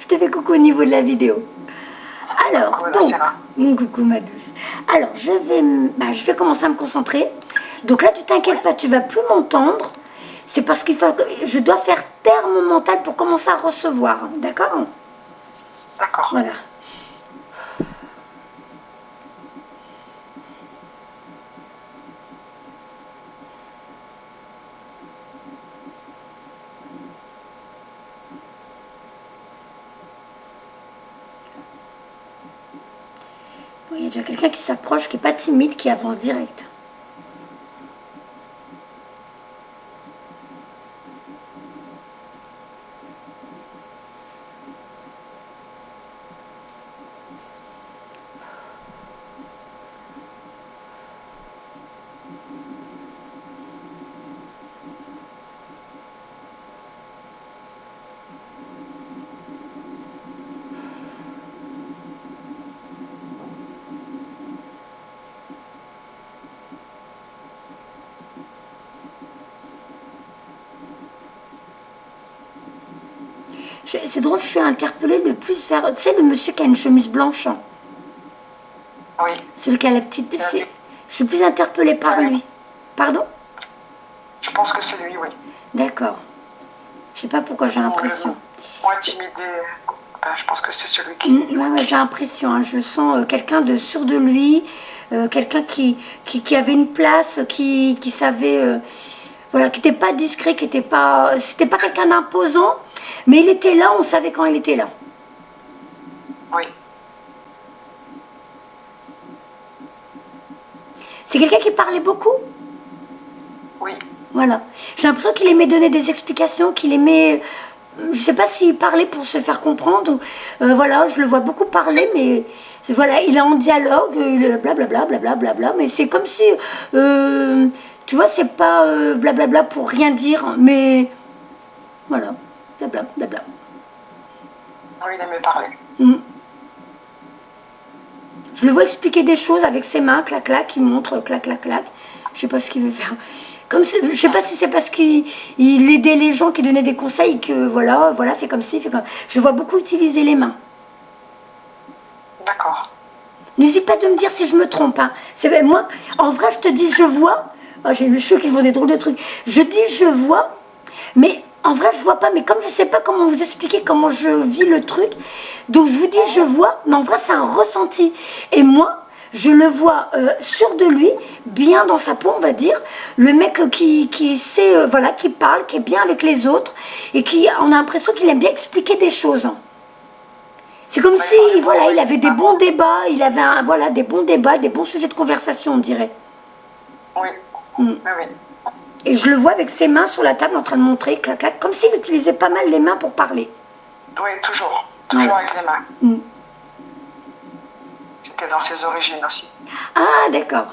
Je te fais coucou au niveau de la vidéo. Alors, Coucou, donc, Sarah. coucou ma douce. Alors, je vais commencer à me concentrer. Donc là, tu t'inquiètes pas, tu vas plus m'entendre. C'est parce qu'il faut que je dois faire taire mon mental pour commencer à recevoir. D'accord? D'accord. Voilà. Bon, il y a déjà quelqu'un qui s'approche, qui n'est pas timide, qui avance direct. C'est drôle, je suis interpellée de plus vers... Tu sais, le monsieur qui a une chemise blanche. Hein. Oui. Celui qui a la petite... C'est lui. Je suis plus interpellée par lui. Pardon? Je pense que c'est lui, oui. D'accord. Je sais pas pourquoi j'ai l'impression. Moi, timidé, je pense que c'est celui qui... Ouais, j'ai l'impression. Hein. Je sens quelqu'un de sûr de lui. Quelqu'un qui avait une place, qui savait... voilà, qui n'était pas discret, qui n'était pas... C'était pas quelqu'un d'imposant. Mais il était là, on savait quand il était là. Oui. C'est quelqu'un qui parlait beaucoup? Oui. Voilà. J'ai l'impression qu'il aimait donner des explications, qu'il aimait... Je ne sais pas s'il parlait pour se faire comprendre. Ou, voilà, je le vois beaucoup parler, mais... Voilà, il est en dialogue, il est blablabla, blablabla, mais c'est comme si... tu vois, c'est pas blablabla pour rien dire, mais... Voilà, blablabla. Oui, il aimait parler. Je le vois expliquer des choses avec ses mains, clac, clac, il montre, clac, clac, clac. Je sais pas ce qu'il veut faire. Comme je sais pas si c'est parce qu'il aidait les gens, qui donnait des conseils, que voilà, fais comme ci, fais comme... Je vois beaucoup utiliser les mains. D'accord. N'hésite pas de me dire si je me trompe. Hein. Moi, en vrai, je te dis, je vois. Oh, j'ai eu chaud qui font des drôles de trucs. Je dis, je vois, mais en vrai, je vois pas. Mais comme je sais pas comment vous expliquer comment je vis le truc, donc je vous dis, je vois, mais en vrai, c'est un ressenti. Et moi, je le vois sûr de lui, bien dans sa peau, on va dire. Le mec qui sait, voilà, qui parle, qui est bien avec les autres, et on a l'impression qu'il aime bien expliquer des choses. Hein. C'est comme si, voilà, il avait des bons débats, il avait voilà, des bons débats, des bons sujets de conversation, on dirait. Oui. Oui, oui. Et je le vois avec ses mains sur la table en train de montrer, clac, clac, comme s'il utilisait pas mal les mains pour parler. Oui, toujours. Toujours avec les mains. C'était dans ses origines aussi. Ah, d'accord.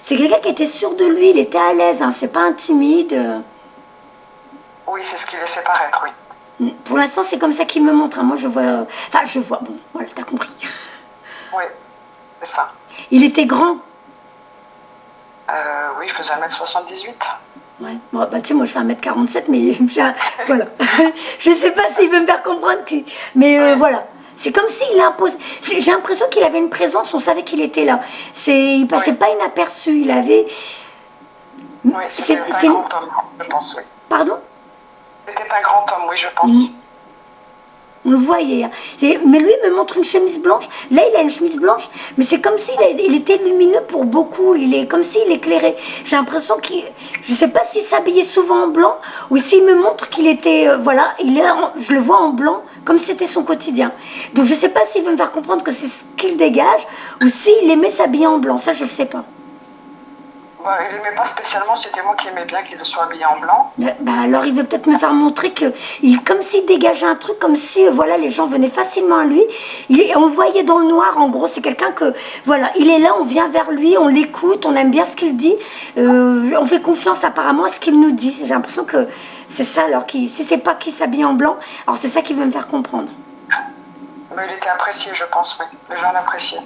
C'est quelqu'un qui était sûr de lui, il était à l'aise, hein, c'est pas un timide. Oui, c'est ce qu'il laissait paraître, oui. Pour l'instant, c'est comme ça qu'il me montre. Hein. Moi, je vois... Enfin, je vois... Bon, voilà, t'as compris. Oui, c'est ça. Il était grand. Oui, il faisait 1m78. Ouais. Bon, bah, tu sais, moi, je fais 1m47, mais... voilà. Je sais pas s'il veut me faire comprendre. Mais voilà. C'est comme s'il impose... J'ai l'impression qu'il avait une présence, on savait qu'il était là. Il passait pas inaperçu, il avait... Oui, c'était un grand homme, je pense, oui. Pardon? C'était un grand homme, oui, je pense. On le voyait. Hein. Mais lui, il me montre une chemise blanche. Là, il a une chemise blanche, mais c'est comme s'il était lumineux pour beaucoup. Comme s'il éclairait. J'ai l'impression qu'il... Je ne sais pas s'il s'habillait souvent en blanc, ou s'il me montre qu'il était... voilà, je le vois en blanc, comme si c'était son quotidien. Donc, je ne sais pas s'il veut me faire comprendre que c'est ce qu'il dégage, ou s'il aimait s'habiller en blanc. Ça, je ne le sais pas. Il n'aimait pas spécialement, c'était moi qui aimais bien qu'il soit habillé en blanc. Bah alors il veut peut-être me faire montrer que, comme s'il dégageait un truc, comme si voilà, les gens venaient facilement à lui. On le voyait dans le noir, en gros, c'est quelqu'un que, voilà, il est là, on vient vers lui, on l'écoute, on aime bien ce qu'il dit, on fait confiance apparemment à ce qu'il nous dit. J'ai l'impression que c'est ça, alors si c'est pas qu'il s'habille en blanc, alors c'est ça qu'il veut me faire comprendre. Mais il était apprécié, je pense, oui. Les gens l'appréciaient.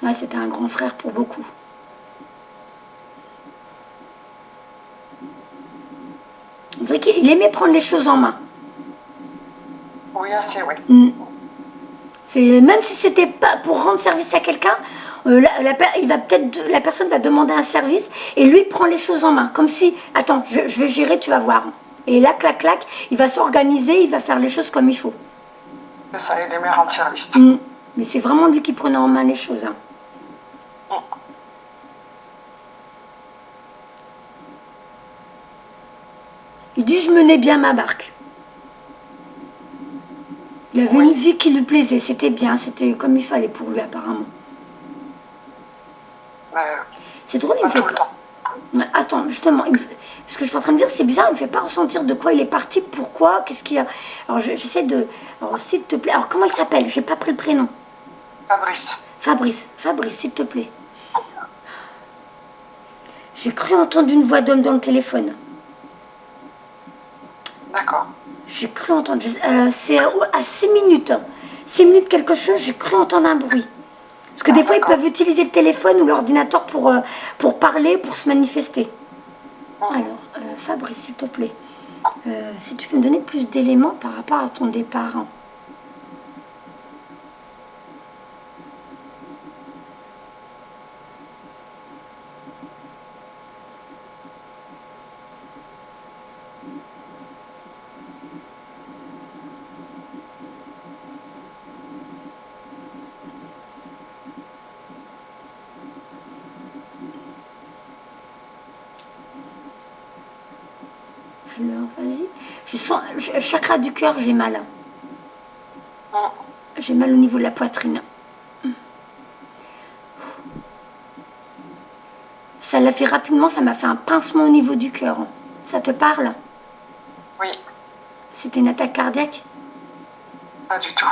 Ouais, c'était un grand frère pour beaucoup. vrai qu'il aimait prendre les choses en main. Oui, assez, oui. Même si c'était pas pour rendre service à quelqu'un, la personne va demander un service et lui prend les choses en main. Comme si, attends, je vais gérer, tu vas voir. Et là, clac, clac, il va s'organiser, il va faire les choses comme il faut. C'est ça, il aimait rendre service. Mais c'est vraiment lui qui prenait en main les choses. Hein. Il dit, je menais bien ma barque. Il avait une vie qui lui plaisait, c'était bien, c'était comme il fallait pour lui apparemment. C'est drôle, il me fait pas. Mais attends, justement, ce que je suis en train de dire, c'est bizarre, il me fait pas ressentir de quoi il est parti, pourquoi, qu'est-ce qu'il y a. Alors j'essaie de. Alors s'il te plaît, alors comment il s'appelle? J'ai pas pris le prénom. Fabrice. Fabrice, s'il te plaît. J'ai cru entendre une voix d'homme dans le téléphone. D'accord. J'ai cru entendre. C'est à 6 minutes. 6 minutes quelque chose, j'ai cru entendre un bruit. Parce que des fois, ils peuvent utiliser le téléphone ou l'ordinateur pour parler, pour se manifester. Alors, Fabrice, s'il te plaît, si tu peux me donner plus d'éléments par rapport à ton départ. Hein. Alors, vas-y. Je sens, chakra du cœur, j'ai mal. J'ai mal au niveau de la poitrine. Ça l'a fait rapidement, ça m'a fait un pincement au niveau du cœur. Ça te parle? Oui. C'était une attaque cardiaque? Pas du tout.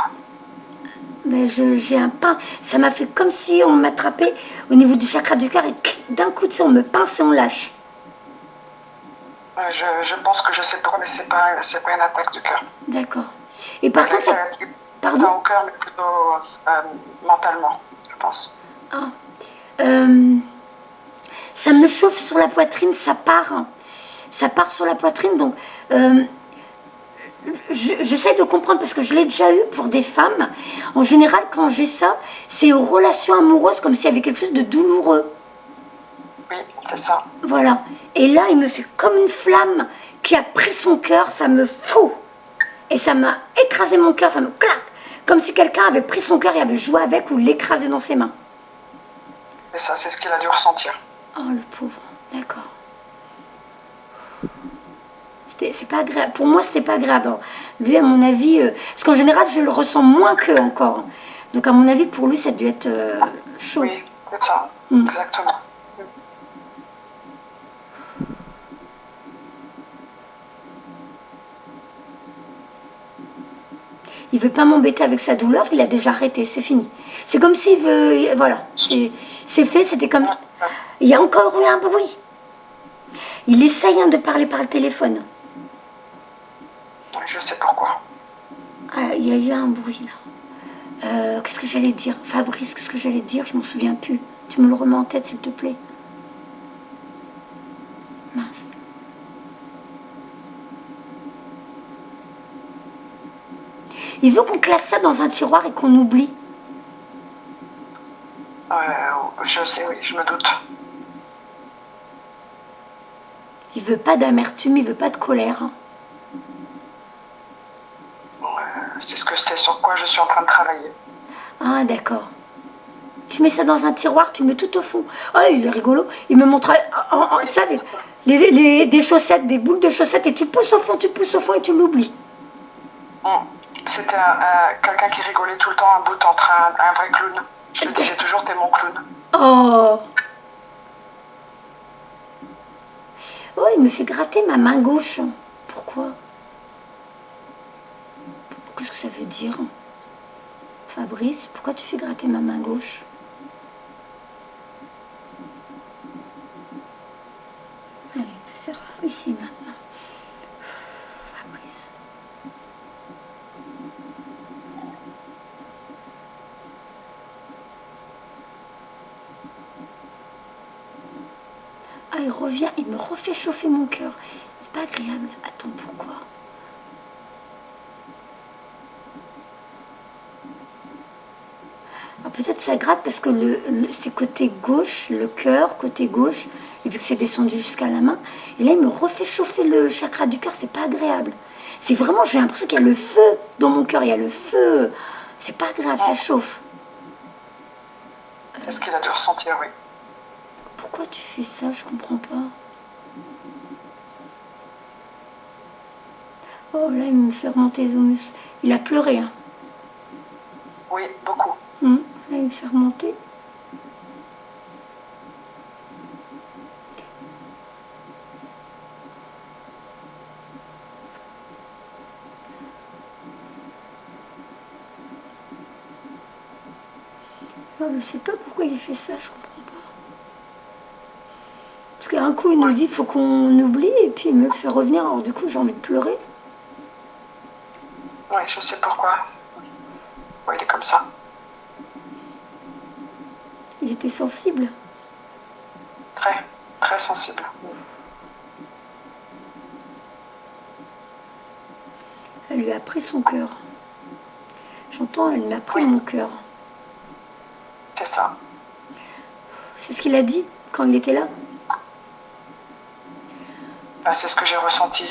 Mais j'ai un pain. Ça m'a fait comme si on m'attrapait au niveau du chakra du cœur et d'un coup, on me pince et on lâche. Je pense que je sais pourquoi, mais c'est pas une attaque du cœur. D'accord. Et par contre, ça... Pardon? Pas au cœur, mais plutôt mentalement, je pense. Ah. Ça me chauffe sur la poitrine, ça part. Hein. Ça part sur la poitrine, donc... J'essaie de comprendre parce que je l'ai déjà eu pour des femmes. En général, quand j'ai ça, c'est aux relations amoureuses comme s'il y avait quelque chose de douloureux. Oui, c'est ça. Voilà. Et là, il me fait comme une flamme qui a pris son cœur, ça me fout. Et ça m'a écrasé mon cœur, ça me claque. Comme si quelqu'un avait pris son cœur et avait joué avec ou l'écrasé dans ses mains. C'est ça, c'est ce qu'il a dû ressentir. Oh, le pauvre. D'accord. C'est pas agréable. Pour moi, c'était pas agréable. Alors, lui, à mon avis, parce qu'en général, je le ressens moins qu'eux encore. Donc, à mon avis, pour lui, ça a dû être chaud. Oui, c'est ça, exactement. Il veut pas m'embêter avec sa douleur, il a déjà arrêté, c'est fini. C'est comme s'il veut... Voilà, c'est fait, c'était comme... Il y a encore eu un bruit. Il essaye de parler par le téléphone. Je sais pourquoi. Ah, il y a eu un bruit, là. Qu'est-ce que j'allais dire? Fabrice, qu'est-ce que j'allais dire? Je m'en souviens plus. Tu me le remets en tête, s'il te plaît. Mince. Il veut qu'on classe ça dans un tiroir et qu'on oublie. Je sais, oui, je me doute. Il veut pas d'amertume, il veut pas de colère. C'est sur quoi je suis en train de travailler. Ah, d'accord. Tu mets ça dans un tiroir, tu le mets tout au fond. Oh, il est rigolo. Il me montre, tu sais, des chaussettes, des boules de chaussettes, et tu pousses au fond et tu l'oublies. C'était quelqu'un qui rigolait tout le temps, un bout entre un vrai clown. Je le disais toujours, t'es mon clown. Oh. Oh, il me fait gratter ma main gauche. Pourquoi? Qu'est-ce que ça veut dire? Fabrice, pourquoi tu fais gratter ma main gauche? Allez, c'est ici maintenant. Fabrice. Ah, il revient, il me refait chauffer mon cœur. C'est c'est pas agréable. Attends, pourquoi? Alors peut-être ça gratte parce que c'est côté gauche, le cœur, côté gauche, et vu que c'est descendu jusqu'à la main, et là il me refait chauffer le chakra du cœur, c'est pas agréable. C'est vraiment, j'ai l'impression qu'il y a le feu dans mon cœur, il y a le feu. C'est pas agréable, ça chauffe. C'est ce qu'il a dû ressentir, oui. Pourquoi tu fais ça? Je comprends pas. Oh là, il me fait remonter les os. Il a pleuré, hein. Oui, beaucoup. Là, il me fait remonter. Oh, je sais pas pourquoi il fait ça, je comprends pas. Parce qu'un coup, il nous dit qu'il faut qu'on oublie, et puis il me le fait revenir, alors du coup, j'ai envie de pleurer. Oui, je sais pourquoi. Oui, il est comme ça. Il était sensible. Très, très sensible. Elle lui a pris son cœur. J'entends, elle m'a pris mon cœur. C'est ça. C'est ce qu'il a dit quand il était là. C'est ce que j'ai ressenti.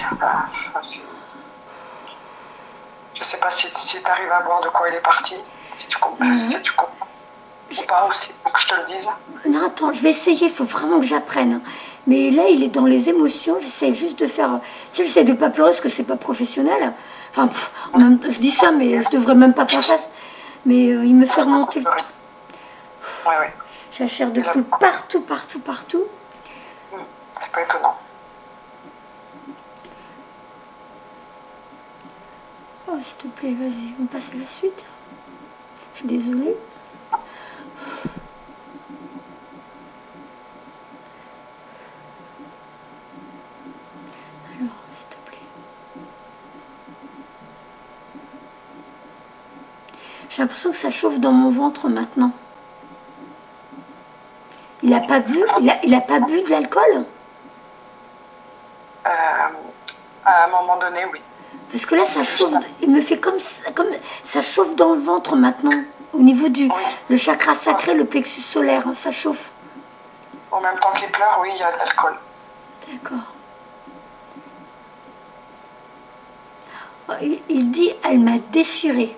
Je sais pas si tu arrives à voir de quoi il est parti, si tu comprends. Si tu comprends. Ou pas aussi, pour que je te le dise. Non, attends, je vais essayer, il faut vraiment que j'apprenne. Mais là, il est dans les émotions, j'essaie juste de faire... Tu sais, j'essaie de pas pleurer parce que c'est pas professionnel. Enfin, je dis ça, mais je devrais même pas penser. Mais il me fait remonter le truc. Oui, oui. J'ai la chair de poule partout, partout, partout. C'est pas étonnant. Oh, s'il te plaît, vas-y, on passe à la suite. Je suis désolée. Alors, s'il te plaît. J'ai l'impression que ça chauffe dans mon ventre maintenant. Il a pas bu, il a pas bu de l'alcool? À un moment donné, oui. Parce que là, ça chauffe, il me fait comme ça chauffe dans le ventre maintenant, au niveau le chakra sacré, le plexus solaire, hein, ça chauffe. En même temps qu'il pleure, oui, il y a de l'alcool. D'accord. Oh, il dit, elle m'a déchiré.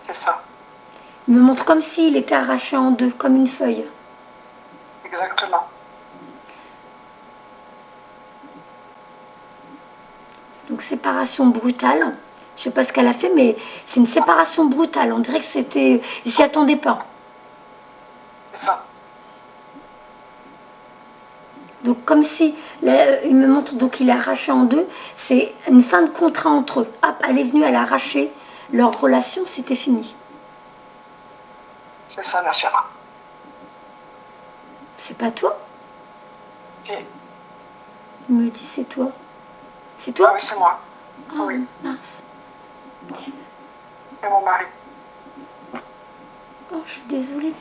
C'est ça. Il me montre comme s'il était arraché en deux, comme une feuille. Exactement. Donc séparation brutale. Je sais pas ce qu'elle a fait, mais c'est une séparation brutale. On dirait que c'était... Il s'y attendait pas. C'est ça. Donc comme si... Là, il me montre, donc il est arraché en deux. C'est une fin de contrat entre eux. Hop, elle est venue, elle a arraché. Leur relation, c'était fini. C'est ça, Nassira. C'est pas toi? Si. Il me dit, c'est toi. C'est toi? Oui, c'est moi. Oh, oui. Mince. Et mon mari. Oh, je suis désolée.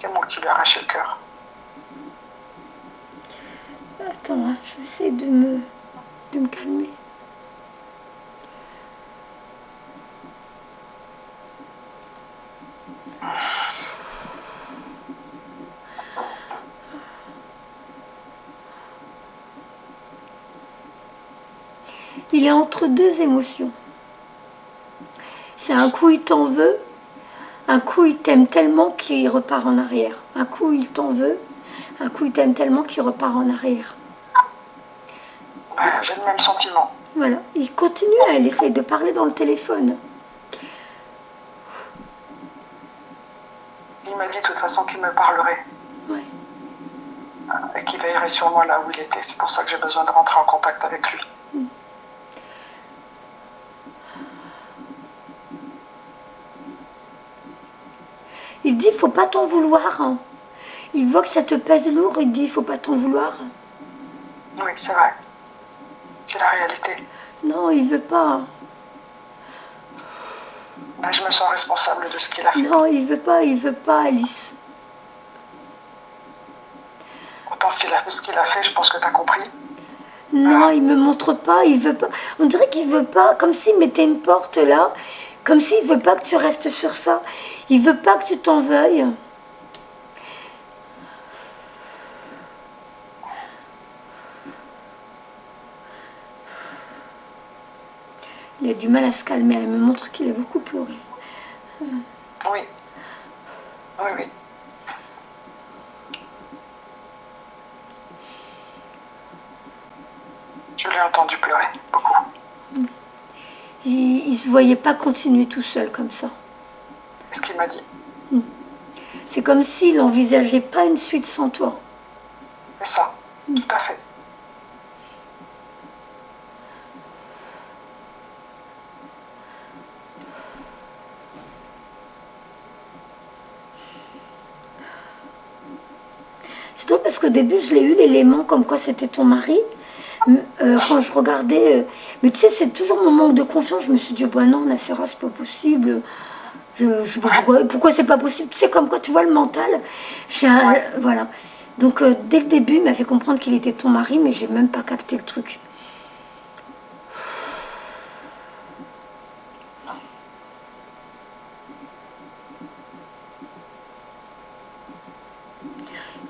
C'est moi qui lui ai arraché le cœur. Attends, hein, je vais essayer de me calmer. Il est entre deux émotions. C'est un coup il t'en veut, un coup il t'aime tellement qu'il repart en arrière. Un coup il t'en veut, un coup il t'aime tellement qu'il repart en arrière. J'ai le même sentiment. Voilà, il continue, elle essaye de parler dans le téléphone. Il m'a dit de toute façon qu'il me parlerait. Ouais. Et qu'il veillerait sur moi là où il était. C'est pour ça que j'ai besoin de rentrer en contact avec lui. Il dit, faut pas t'en vouloir. Hein. Il voit que ça te pèse lourd, il dit, faut pas t'en vouloir. Oui, c'est vrai. C'est la réalité. Non, il veut pas. Là, je me sens responsable de ce qu'il a fait. Non, il veut pas, Alice. Pourtant, s'il a fait ce qu'il a fait, je pense que tu as compris. Non, il me montre pas, il veut pas. On dirait qu'il veut pas, comme s'il mettait une porte là, comme s'il veut pas que tu restes sur ça. Il veut pas que tu t'en veuilles. Il a du mal à se calmer, il me montre qu'il a beaucoup pleuré. Oui. Oui, oui. Je l'ai entendu pleurer, beaucoup. Il ne se voyait pas continuer tout seul comme ça. C'est ce qu'il m'a dit. C'est comme s'il n'envisageait pas une suite sans toi. C'est ça, tout à fait. C'est drôle parce qu'au début, je l'ai eu l'élément comme quoi c'était ton mari. Quand je regardais... mais tu sais, c'est toujours mon manque de confiance. Je me suis dit, bah non, Nassera, c'est pas possible. Je sais pas pourquoi c'est pas possible. Tu sais, comme quoi, tu vois le mental. Voilà. Donc, dès le début, il m'a fait comprendre qu'il était ton mari, mais j'ai même pas capté le truc.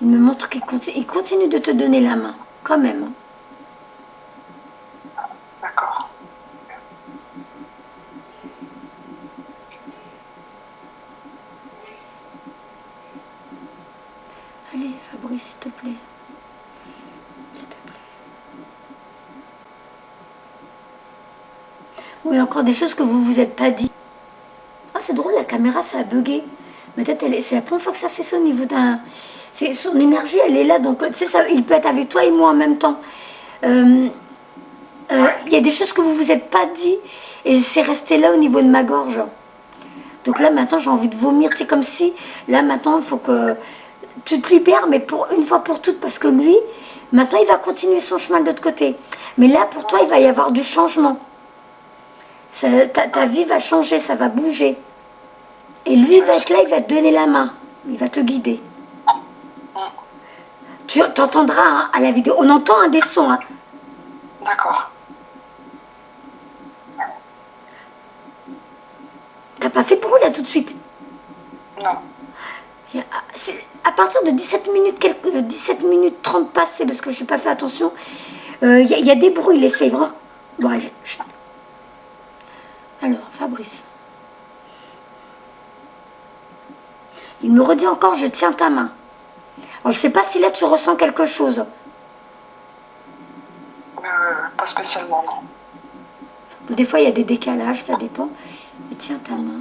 Il me montre qu'il continue de te donner la main, quand même. D'accord. Allez, Fabrice, s'il te plaît. S'il te plaît. Oui, encore des choses que vous vous êtes pas dit. Ah, c'est drôle, la caméra, ça a bugué. Mais peut-être, c'est la première fois que ça fait ça au niveau d'un... Son énergie, elle est là, donc tu sais, il peut être avec toi et moi en même temps. Il y a des choses que vous vous êtes pas dit, et c'est resté là au niveau de ma gorge. Donc là, maintenant, j'ai envie de vomir. C'est comme si, là, maintenant, il faut que tu te libères, mais pour une fois pour toutes, parce que lui, maintenant, il va continuer son chemin de l'autre côté. Mais là, pour toi, il va y avoir du changement. Ta vie va changer, ça va bouger. Et lui, il va être là, il va te donner la main. Il va te guider. Tu entendras hein, à la vidéo. On entend un des sons. Hein. D'accord. T'as pas fait de bruit là tout de suite? Non. À partir de 17 minutes, 17 minutes 30 passées, parce que je n'ai pas fait attention, il y a des bruits, il essaye vraiment. Bon, alors, Fabrice. Il me redit encore, je tiens ta main. Alors, je ne sais pas si là tu ressens quelque chose. Pas spécialement, non. Bon, des fois, il y a des décalages, ça dépend. Mais tiens ta main.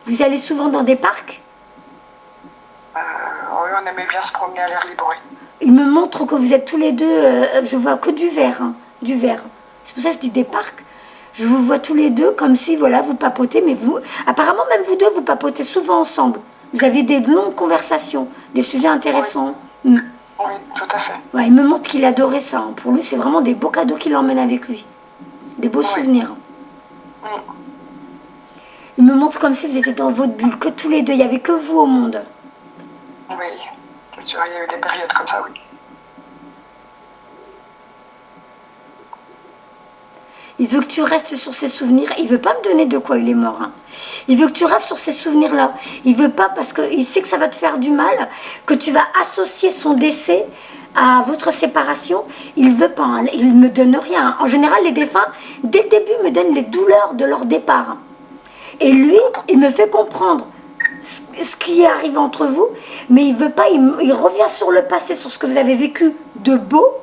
Vous allez souvent dans des parcs? Oui, on aimait bien se promener à l'air libre, oui. Il me montre que vous êtes tous les deux, je vois que du vert, hein, du vert. C'est pour ça que je dis des parcs. Je vous vois tous les deux comme si, voilà, vous papotez, mais vous, apparemment même vous deux, vous papotez souvent ensemble. Vous avez des longues conversations, des sujets intéressants. Oui, oui, tout à fait. Ouais, il me montre qu'il adorait ça. Hein. Pour lui, c'est vraiment des beaux cadeaux qu'il emmène avec lui. Des beaux souvenirs. Il me montre comme si vous étiez dans votre bulle, que tous les deux, il n'y avait que vous au monde. Oui, c'est sûr, il y a eu des périodes comme ça, oui. Il veut que tu restes sur ces souvenirs. Il veut pas me donner de quoi il est mort. Hein. Il veut que tu restes sur ces souvenirs-là. Il veut pas parce qu'il sait que ça va te faire du mal, que tu vas associer son décès à votre séparation. Il veut pas. Hein. Il me donne rien. En général, les défunts, dès le début, me donnent les douleurs de leur départ. Et lui, il me fait comprendre ce qui est arrivé entre vous, mais il veut pas. Il revient sur le passé, sur ce que vous avez vécu de beau,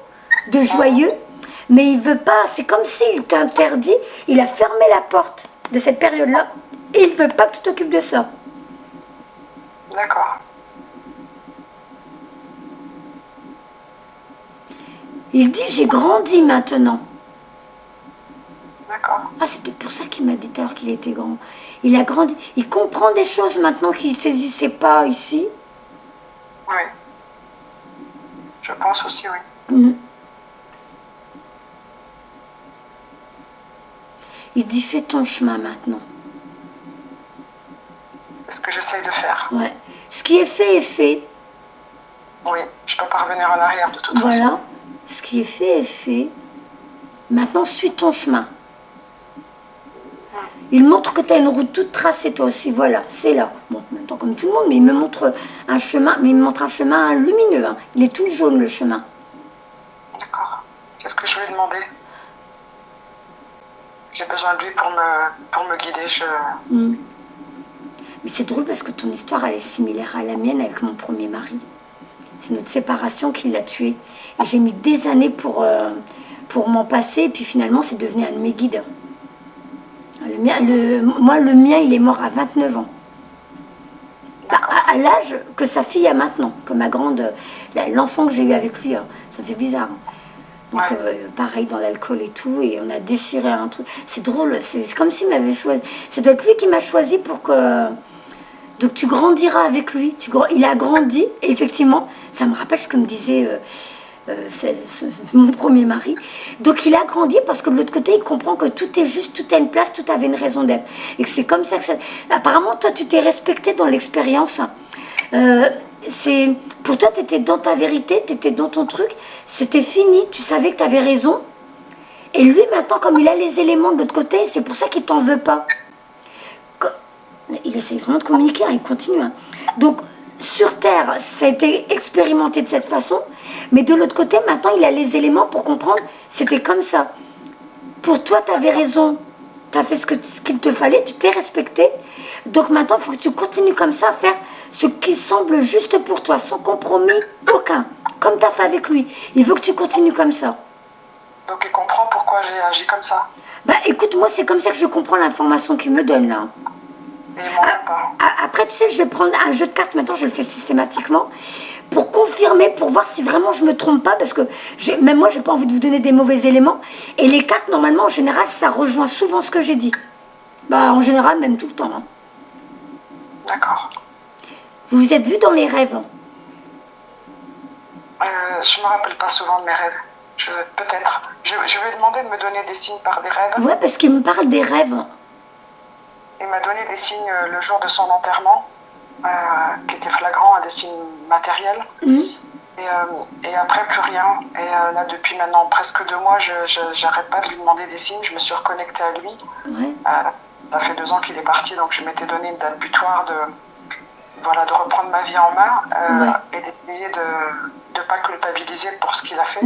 de joyeux. Mais il veut pas, c'est comme s'il t'interdit, il a fermé la porte de cette période-là et il veut pas que tu t'occupes de ça. D'accord. Il dit, j'ai grandi maintenant. D'accord. Ah, c'est peut-être pour ça qu'il m'a dit tout à l'heure qu'il était grand. Il a grandi, il comprend des choses maintenant qu'il ne saisissait pas ici. Oui. Je pense aussi, oui. me dit fais ton chemin maintenant. C'est ce que j'essaye de faire. Ouais. Ce qui est fait est fait. Oui, je peux pas revenir en arrière de toute façon. Voilà. Ce qui est fait est fait. Maintenant, suis ton chemin. Il montre que tu as une route toute tracée, toi aussi. Voilà, c'est là. Bon, en même temps, comme tout le monde, mais il me montre un chemin, mais il me montre un chemin lumineux. Hein. Il est tout jaune, le chemin. D'accord. C'est ce que je lui ai demandé. J'ai besoin de lui pour me guider. Mais c'est drôle parce que ton histoire, elle est similaire à la mienne avec mon premier mari. C'est notre séparation qui l'a tué. Et j'ai mis des années pour m'en passer. Et puis finalement, c'est devenu un de mes guides. Le mien, il est mort à 29 ans. Bah, à l'âge que sa fille a maintenant. Que ma grande... L'enfant que j'ai eu avec lui, hein. Ça fait bizarre. Hein. Donc, pareil dans l'alcool et tout. Et on a déchiré un truc. C'est drôle. C'est comme s'il m'avait choisi. C'est doit être lui qui m'a choisi pour que... Donc tu grandiras avec lui. Il a grandi. Et effectivement, ça me rappelle ce que me disait... mon premier mari. Donc il a grandi parce que de l'autre côté, il comprend que tout est juste, tout a une place, tout avait une raison d'être. Et que c'est comme ça que ça... Apparemment, toi, tu t'es respecté dans l'expérience. Pour toi, tu étais dans ta vérité, tu étais dans ton truc. C'était fini, tu savais que tu avais raison. Et lui, maintenant, comme il a les éléments de l'autre côté, c'est pour ça qu'il t'en veut pas. Il essaie vraiment de communiquer, hein, il continue. Hein. Donc, sur Terre, ça a été expérimenté de cette façon. Mais de l'autre côté, maintenant, il a les éléments pour comprendre, c'était comme ça. Pour toi, tu avais raison. Tu as fait ce qu'il te fallait, tu t'es respecté. Donc maintenant, il faut que tu continues comme ça à faire ce qui semble juste pour toi, sans compromis aucun. Comme tu as fait avec lui. Il veut que tu continues comme ça. Donc il comprend pourquoi j'ai agi comme ça. Bah écoute, moi, c'est comme ça que je comprends l'information qu'il me donne là. Et il m'en veut pas. Après, tu sais, je vais prendre un jeu de cartes, maintenant je le fais systématiquement. Pour confirmer, pour voir si vraiment je me trompe pas, parce que même moi, j'ai pas envie de vous donner des mauvais éléments. Et les cartes, normalement, en général, ça rejoint souvent ce que j'ai dit. Bah, en général, même tout le temps. Hein. D'accord. Vous vous êtes vus dans les rêves? Je me rappelle pas souvent de mes rêves. Peut-être. Je lui ai demandé de me donner des signes par des rêves. Ouais, parce qu'il me parle des rêves. Il m'a donné des signes le jour de son enterrement. Qui était flagrant, des signes matériels. Et après, plus rien. Et là, depuis maintenant presque 2 mois, j'arrête pas de lui demander des signes. Je me suis reconnectée à lui. Ouais. Ça fait 2 ans qu'il est parti, donc je m'étais donné une date butoir de reprendre ma vie en main et d'essayer de ne pas culpabiliser pour ce qu'il a fait.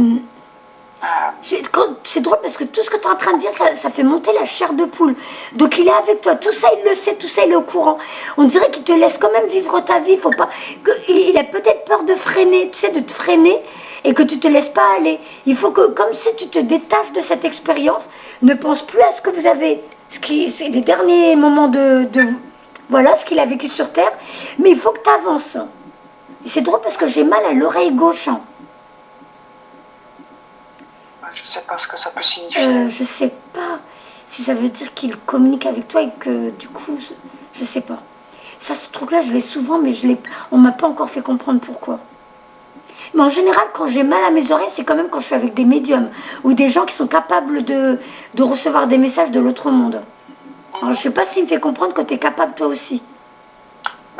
C'est drôle parce que tout ce que tu es en train de dire, ça fait monter la chair de poule. Donc il est avec toi, tout ça il le sait, tout ça il est au courant. On dirait qu'il te laisse quand même vivre ta vie. Faut pas... Il a peut-être peur de freiner, tu sais, de te freiner et que tu te laisses pas aller. Il faut que, comme si tu te détaches de cette expérience, ne pense plus à ce que vous avez, c'est les derniers moments voilà ce qu'il a vécu sur Terre, mais il faut que tu avances. Et c'est drôle parce que j'ai mal à l'oreille gauche. Hein. Je sais pas ce que ça peut signifier. Je sais pas si ça veut dire qu'il communique avec toi et que du coup, je sais pas. Ça, ce truc-là, je l'ai souvent, mais on m'a pas encore fait comprendre pourquoi. Mais en général, quand j'ai mal à mes oreilles, c'est quand même quand je suis avec des médiums ou des gens qui sont capables de recevoir des messages de l'autre monde. Alors, je sais pas s'il me fait comprendre que tu es capable toi aussi.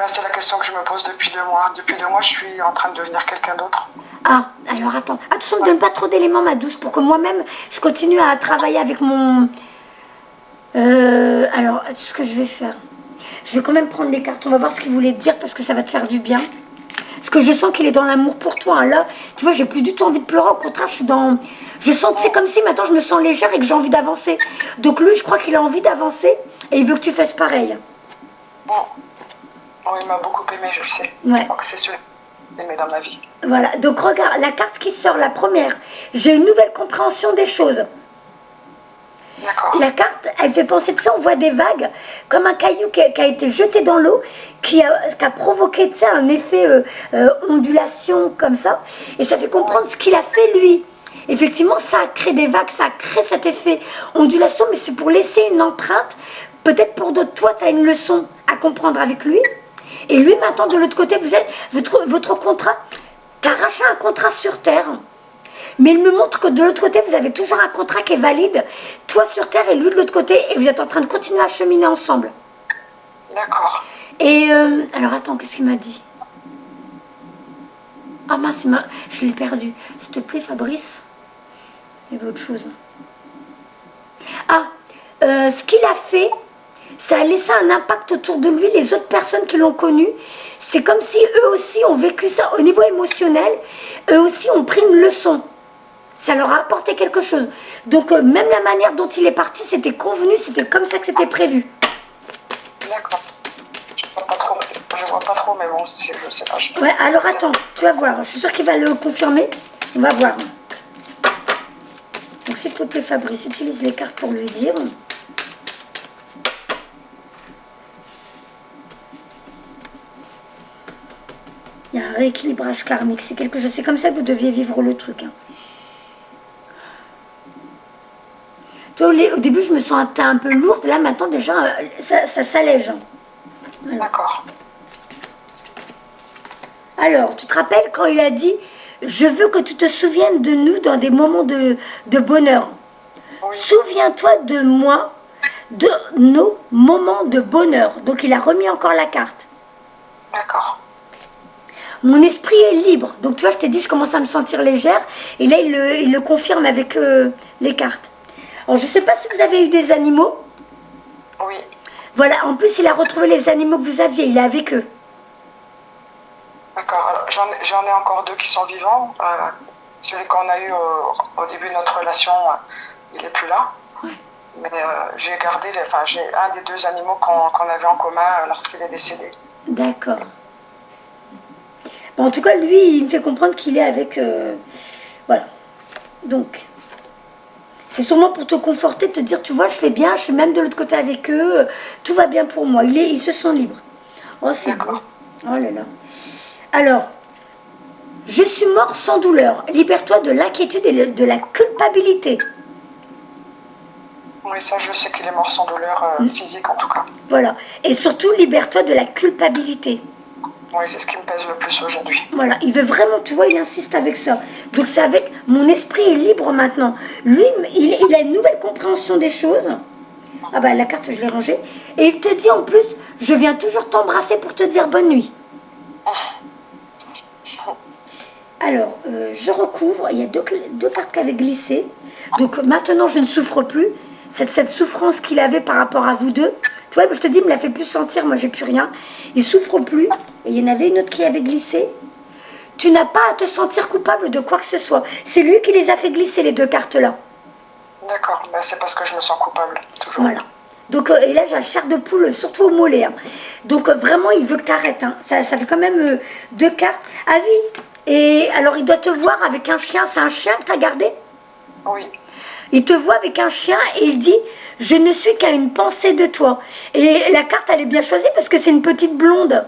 C'est la question que je me pose depuis 2 mois. Depuis 2 mois, je suis en train de devenir quelqu'un d'autre. Ah, alors attends. Attention, ne me donne pas trop d'éléments, ma douce, pour que moi-même, je continue à travailler avec mon... alors, ce que je vais faire, je vais quand même prendre les cartes. On va voir ce qu'il voulait te dire, parce que ça va te faire du bien. Parce que je sens qu'il est dans l'amour pour toi. Hein. Là, tu vois, j'ai plus du tout envie de pleurer. Au contraire, je suis dans... Je sens que c'est comme si maintenant je me sens légère et que j'ai envie d'avancer. Donc lui, je crois qu'il a envie d'avancer et il veut que tu fasses pareil. Bon, il m'a beaucoup aimé, je le sais. Ouais. Je crois que c'est celui qui m'a aimé dans ma vie. Voilà, donc regarde, la carte qui sort, la première. J'ai une nouvelle compréhension des choses. D'accord. La carte, elle fait penser, tu sais, on voit des vagues, comme un caillou qui a été jeté dans l'eau, qui a provoqué, tu sais, un effet ondulation comme ça. Et ça fait comprendre ce qu'il a fait lui. Effectivement, ça a créé des vagues, ça a créé cet effet ondulation, mais c'est pour laisser une empreinte. Peut-être pour d'autres, toi, tu as une leçon à comprendre avec lui. Et lui, maintenant, de l'autre côté, vous êtes votre contrat. Tu as arraché un contrat sur Terre Mais il me montre que de l'autre côté, vous avez toujours un contrat qui est valide, toi sur Terre et lui de l'autre côté, et vous êtes en train de continuer à cheminer ensemble. D'accord. Et alors attends, qu'est-ce qu'il m'a dit? Ah mince, je l'ai perdu. S'il te plaît, Fabrice. Il y avait autre chose. Ah, ce qu'il a fait, ça a laissé un impact autour de lui. Les autres personnes qui l'ont connu, c'est comme si eux aussi ont vécu ça au niveau émotionnel. Eux aussi ont pris une leçon. Ça leur a apporté quelque chose. Donc même la manière dont il est parti, c'était convenu, c'était comme ça que c'était prévu. D'accord. Je vois pas trop, mais bon, je sais pas. Ouais, alors attends, tu vas voir. Je suis sûre qu'il va le confirmer. On va voir. Donc s'il te plaît, Fabrice, utilise les cartes pour lui dire. Il y a un rééquilibrage karmique. C'est comme ça que vous deviez vivre le truc. Hein. Toi, au début, je me sens un peu lourde. Là, maintenant, déjà, ça s'allège. Voilà. D'accord. Alors, tu te rappelles quand il a dit « Je veux que tu te souviennes de nous dans des moments de bonheur. Oui. Souviens-toi de moi, de nos moments de bonheur. » Donc, il a remis encore la carte. D'accord. Mon esprit est libre. Donc, tu vois, je t'ai dit, je commence à me sentir légère. Et là, il le confirme avec les cartes. Alors, je ne sais pas si vous avez eu des animaux. Oui. Voilà, en plus, il a retrouvé les animaux que vous aviez. Il est avec eux. D'accord. J'en ai encore 2 qui sont vivants. Celui qu'on a eu au début de notre relation, il n'est plus là. Ouais. Mais j'ai gardé, j'ai un des 2 animaux qu'on avait en commun lorsqu'il est décédé. D'accord. Bon, en tout cas, lui, il me fait comprendre qu'il est avec... voilà. Donc, c'est sûrement pour te conforter, te dire, tu vois, je fais bien, je suis même de l'autre côté avec eux, tout va bien pour moi. Ils se sent libres. Oh, c'est beau. Oh là là. Alors, je suis mort sans douleur. Libère-toi de l'inquiétude et de la culpabilité. Oui, ça, je sais qu'il est mort sans douleur physique, en tout cas. Voilà. Et surtout, libère-toi de la culpabilité. Oui, c'est ce qui me pèse le plus aujourd'hui. Voilà, il veut vraiment, tu vois, il insiste avec ça. Donc c'est avec, mon esprit est libre maintenant. Lui, il a une nouvelle compréhension des choses. Ah bah la carte, je l'ai rangée. Et il te dit en plus, je viens toujours t'embrasser pour te dire bonne nuit. Alors, je recouvre, il y a deux cartes qui avaient glissé. Donc maintenant, je ne souffre plus. Cette souffrance qu'il avait par rapport à vous deux, tu vois, je te dis, il me la fait plus sentir, moi j'ai plus rien. Il souffre plus. Et il y en avait une autre qui avait glissé. Tu n'as pas à te sentir coupable de quoi que ce soit. C'est lui qui les a fait glisser, les 2 cartes-là. D'accord, ben, c'est parce que je me sens coupable, toujours. Voilà. Donc, et là, j'ai la chair de poule, surtout au mollet. Hein. Donc, vraiment, il veut que tu arrêtes. Hein. Ça fait quand même 2 cartes. Ah oui. Et alors, il doit te voir avec un chien. C'est un chien que tu as gardé? Oui. Il te voit avec un chien et il dit « Je ne suis qu'à une pensée de toi ». Et la carte, elle est bien choisie parce que c'est une petite blonde.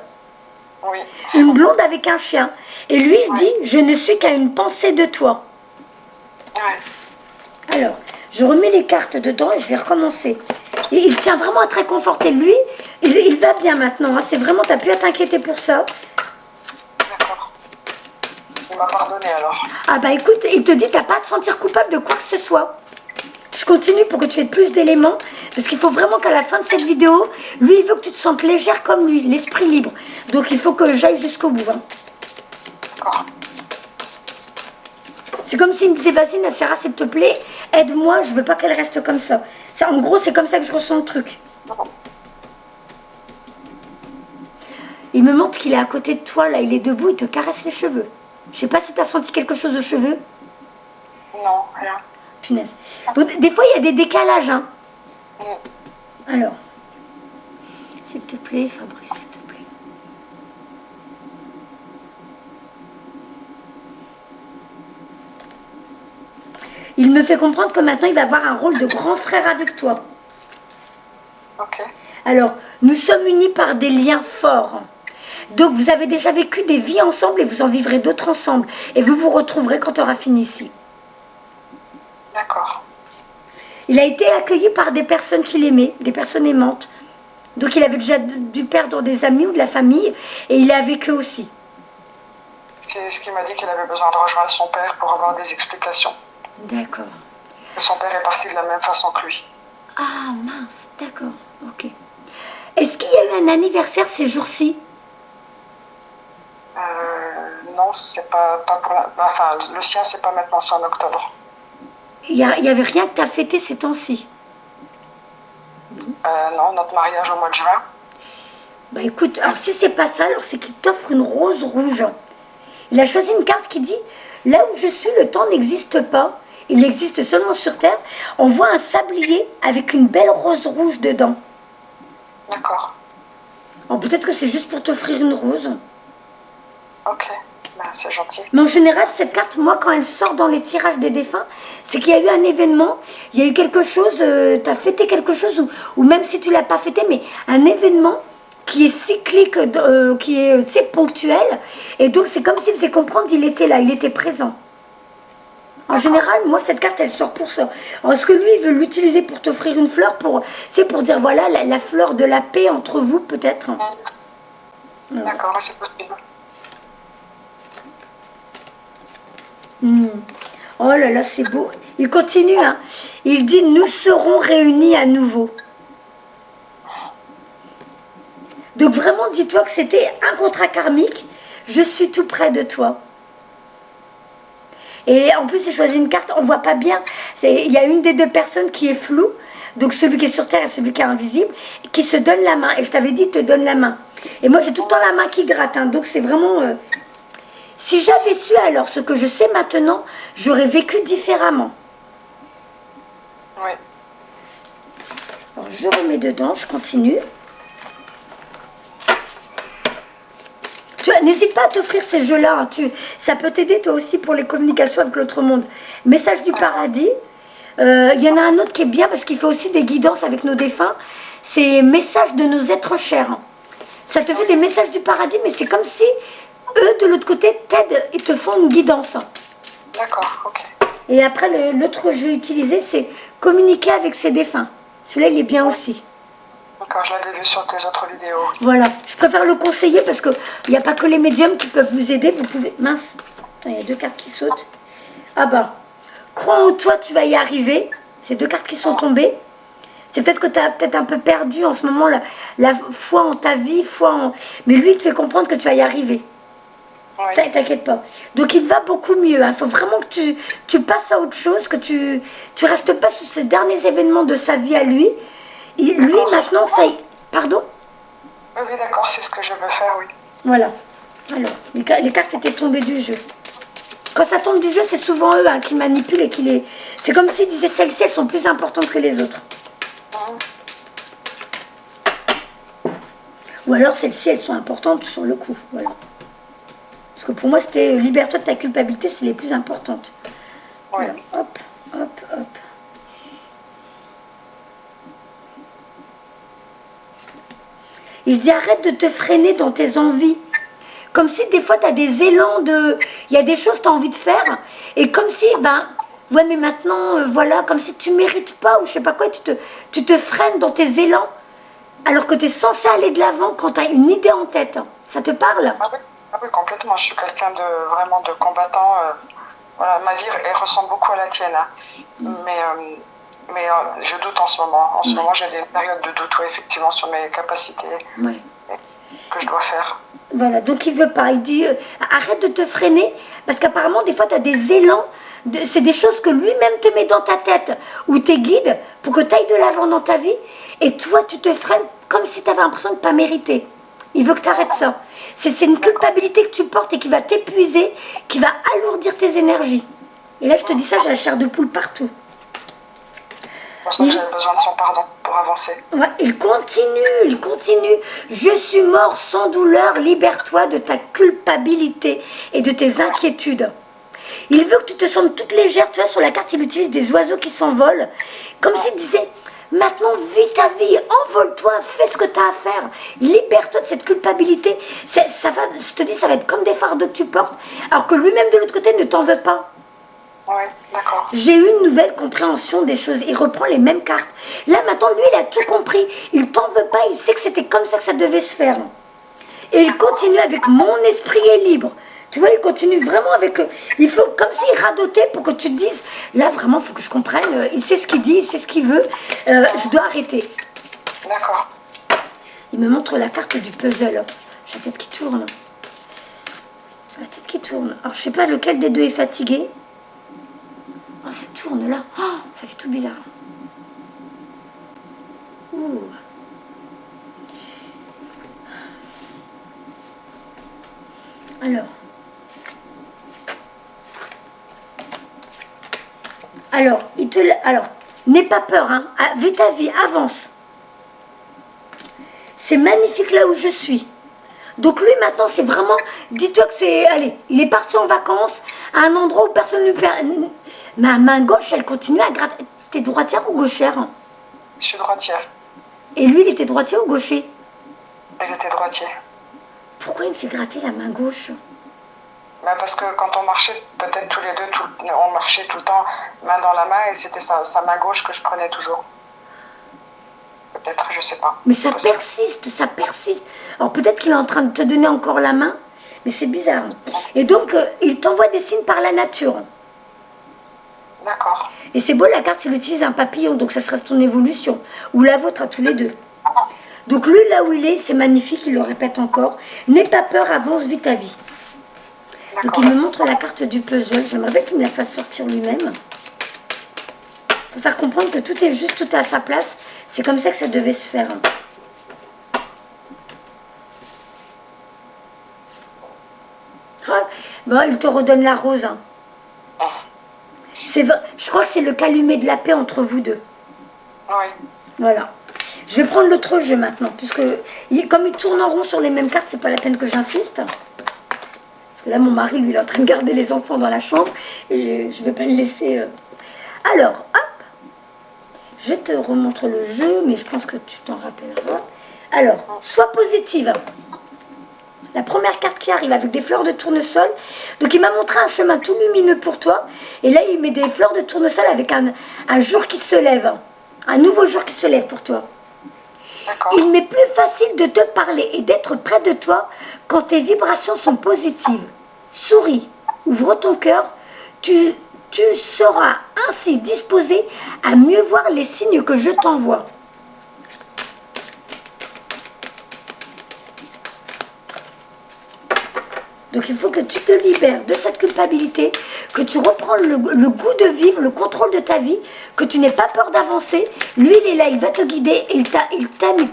Oui. Une blonde avec un chien. Et lui, il dit « Je ne suis qu'à une pensée de toi ». Ouais. Alors, je remets les cartes dedans et je vais recommencer. Et il tient vraiment à te réconforter. Lui, il va bien maintenant. Hein. C'est vraiment, tu n'as plus à t'inquiéter pour ça. D'accord. Il m'a pardonné alors. Ah bah écoute, il te dit, tu n'as pas à te sentir coupable de quoi que ce soit. Je continue pour que tu aies plus d'éléments. Parce qu'il faut vraiment qu'à la fin de cette vidéo, lui, il veut que tu te sentes légère comme lui, l'esprit libre. Donc il faut que j'aille jusqu'au bout. Hein. D'accord. C'est comme s'il me disait, vas-y Nassera, s'il te plaît, aide-moi, je veux pas qu'elle reste comme ça. En gros, c'est comme ça que je ressens le truc. Il me montre qu'il est à côté de toi, là, il est debout, il te caresse les cheveux. Je sais pas si tu as senti quelque chose aux cheveux. Non, rien. Punaise. Bon, des fois, il y a des décalages. Hein. Alors, s'il te plaît, Fabrice, s'il te plaît. Il me fait comprendre que maintenant, il va avoir un rôle de grand frère avec toi. Ok. Alors, nous sommes unis par des liens forts. Donc, vous avez déjà vécu des vies ensemble et vous en vivrez d'autres ensemble. Et vous vous retrouverez quand on aura fini ici. D'accord. Il a été accueilli par des personnes qu'il aimait, des personnes aimantes. Donc, il avait déjà dû perdre des amis ou de la famille. Et il est avec eux aussi. C'est ce qu'il m'a dit qu'il avait besoin de rejoindre son père pour avoir des explications. D'accord. Et son père est parti de la même façon que lui. Ah mince, d'accord, ok. Est-ce qu'il y a eu un anniversaire ces jours-ci? Non, c'est pas pour la... Enfin, le sien, c'est pas maintenant, c'est en octobre. Il y avait rien que tu as fêté ces temps-ci? Non, notre mariage au mois de juin. Bah écoute, alors si c'est pas ça, alors c'est qu'il t'offre une rose rouge. Il a choisi une carte qui dit, là où je suis, le temps n'existe pas. Il existe seulement sur Terre. On voit un sablier avec une belle rose rouge dedans. D'accord. Alors peut-être que c'est juste pour t'offrir une rose. Ok, ben, c'est gentil. Mais en général, cette carte, moi, quand elle sort dans les tirages des défunts, c'est qu'il y a eu un événement, il y a eu quelque chose, tu as fêté quelque chose, ou même si tu l'as pas fêté, mais un événement qui est cyclique, qui est, tu sais, ponctuel. Et donc, c'est comme s'il faisait comprendre qu'il était là, il était présent. En général, moi, cette carte, elle sort pour ça. Alors, est-ce que lui, il veut l'utiliser pour t'offrir une fleur, c'est pour dire, voilà, la fleur de la paix entre vous, peut-être. D'accord, c'est possible. Oh là là, c'est beau. Il continue, hein. Il dit, nous serons réunis à nouveau. Donc vraiment, dis-toi que c'était un contrat karmique. Je suis tout près de toi. Et en plus, il choisit une carte, on ne voit pas bien. Il y a une des deux personnes qui est floue, donc celui qui est sur Terre et celui qui est invisible, qui se donne la main. Et je t'avais dit, il te donne la main. Et moi, j'ai tout le temps la main qui gratte. Hein, donc c'est vraiment... Si j'avais su alors ce que je sais maintenant, j'aurais vécu différemment. Oui. Alors, je remets dedans, je continue. N'hésite pas à t'offrir ces jeux-là. Hein. Ça peut t'aider toi aussi pour les communications avec l'autre monde. Message du paradis. Il y en a un autre qui est bien parce qu'il fait aussi des guidances avec nos défunts. C'est message de nos êtres chers. Ça te fait des messages du paradis, mais c'est comme si eux, de l'autre côté, t'aident et te font une guidance. D'accord, ok. Et après, l'autre que je vais utiliser, c'est communiquer avec ses défunts. Celui-là, il est bien aussi. D'accord, je l'avais vu sur tes autres vidéos. Voilà, je préfère le conseiller parce qu'il n'y a pas que les médiums qui peuvent vous aider. Vous pouvez... Mince, attends, il y a deux cartes qui sautent. Ah ben, crois en toi, tu vas y arriver. C'est deux cartes qui sont tombées. C'est peut-être que tu as peut-être un peu perdu en ce moment la foi en ta vie, mais lui, il te fait comprendre que tu vas y arriver. Oui. T'inquiète pas. Donc il va beaucoup mieux. Il faut vraiment que tu passes à autre chose, que tu restes pas sur ces derniers événements de sa vie à lui. Et lui, maintenant, ça y... Pardon? Oui, d'accord, c'est ce que je veux faire, oui. Voilà. Alors, les cartes étaient tombées du jeu. Quand ça tombe du jeu, c'est souvent eux qui manipulent et qui les... C'est comme s'ils disaient, celles-ci, elles sont plus importantes que les autres. Ou alors, celles-ci, elles sont importantes sur le coup. Voilà. Parce que pour moi, c'était libère-toi de ta culpabilité, c'est les plus importantes. Oui. Alors, hop, hop, hop. Il dit arrête de te freiner dans tes envies. Comme si des fois tu as des élans de... Il y a des choses que tu as envie de faire. Et comme si, ouais mais maintenant, voilà, comme si tu mérites pas ou je sais pas quoi, tu te freines dans tes élans. Alors que tu es censé aller de l'avant quand tu as une idée en tête. Ça te parle? Ah oui, complètement. Je suis quelqu'un de vraiment de combattant. Voilà, ma vie, elle ressemble beaucoup à la tienne. Hein. Mais je doute en ce moment. En ce moment, j'ai des périodes de doute, effectivement, sur mes capacités que je dois faire. Voilà, donc il veut pas. Il dit arrête de te freiner parce qu'apparemment, des fois, tu as des élans. C'est des choses que lui-même te met dans ta tête ou tes guides pour que tu ailles de l'avant dans ta vie. Et toi, tu te freines comme si tu avais l'impression de ne pas mériter. Il veut que tu arrêtes ça. C'est une culpabilité que tu portes et qui va t'épuiser, qui va alourdir tes énergies. Et là, je te dis ça, j'ai la chair de poule partout. Pour ça que j'avais besoin de son pardon pour avancer. Ouais, il continue. Je suis mort sans douleur, libère-toi de ta culpabilité et de tes inquiétudes. Il veut que tu te sentes toute légère. Tu vois, sur la carte, il utilise des oiseaux qui s'envolent. Comme s'il disait, maintenant, vis ta vie, envole-toi, fais ce que tu as à faire. Libère-toi de cette culpabilité. Je te dis, ça va être comme des fardeaux que tu portes. Alors que lui-même, de l'autre côté, ne t'en veut pas. Oui, d'accord. J'ai eu une nouvelle compréhension des choses. Il reprend les mêmes cartes. Là, maintenant, lui, il a tout compris. Il t'en veut pas. Il sait que c'était comme ça que ça devait se faire. Et il continue avec mon esprit est libre. Tu vois, il continue vraiment avec... il faut comme s'il radotait pour que tu te dises, là vraiment, il faut que je comprenne, il sait ce qu'il dit, il sait ce qu'il veut, je dois arrêter. D'accord. Il me montre la carte du puzzle. J'ai la tête qui tourne. La tête qui tourne. Alors, je sais pas lequel des deux est fatigué. Oh, ça tourne là. Oh, ça fait tout bizarre. Ouh. Alors, n'aie pas peur, hein. Vis ta vie, avance. C'est magnifique là où je suis. Donc lui maintenant c'est vraiment, dis-toi que c'est, allez, il est parti en vacances à un endroit où personne ne perd. Ma main gauche, elle continue à gratter. T'es droitière ou gauchère? Je suis droitière. Et lui, il était droitier ou gaucher? Il était droitier. Pourquoi il me fait gratter la main gauche? Bah parce que quand on marchait, peut-être tous les deux, on marchait tout le temps main dans la main et c'était sa main gauche que je prenais toujours. Peut-être, je sais pas. Mais ça persiste, ça persiste. Alors peut-être qu'il est en train de te donner encore la main, mais c'est bizarre. Et donc, il t'envoie des signes par la nature. D'accord. Et c'est beau, la carte, il utilise un papillon, donc ça serait ton évolution. Ou la vôtre à tous les deux. Donc lui, là où il est, c'est magnifique, il le répète encore. N'aie pas peur, avance, vis ta vie. Donc il me montre la carte du puzzle. J'aimerais bien qu'il me la fasse sortir lui-même. Pour faire comprendre que tout est juste, tout est à sa place. C'est comme ça que ça devait se faire. Ah, bon, il te redonne la rose. Hein. Je crois que c'est le calumet de la paix entre vous deux. Oui. Voilà. Je vais prendre l'autre jeu maintenant, puisque comme il tourne en rond sur les mêmes cartes, c'est pas la peine que j'insiste. Parce que là, mon mari, lui, il est en train de garder les enfants dans la chambre, et je ne vais pas le laisser... Alors, hop, je te remontre le jeu, mais je pense que tu t'en rappelleras. Alors, sois positive. La première carte qui arrive avec des fleurs de tournesol. Donc, il m'a montré un chemin tout lumineux pour toi. Et là, il met des fleurs de tournesol avec un jour qui se lève. Un nouveau jour qui se lève pour toi. Il m'est plus facile de te parler et d'être près de toi quand tes vibrations sont positives. Souris, ouvre ton cœur. Tu seras ainsi disposé à mieux voir les signes que je t'envoie. Donc il faut que tu te libères de cette culpabilité, que tu reprends le goût de vivre, le contrôle de ta vie, que tu n'aies pas peur d'avancer. Lui, il est là, il va te guider, et il t'aime,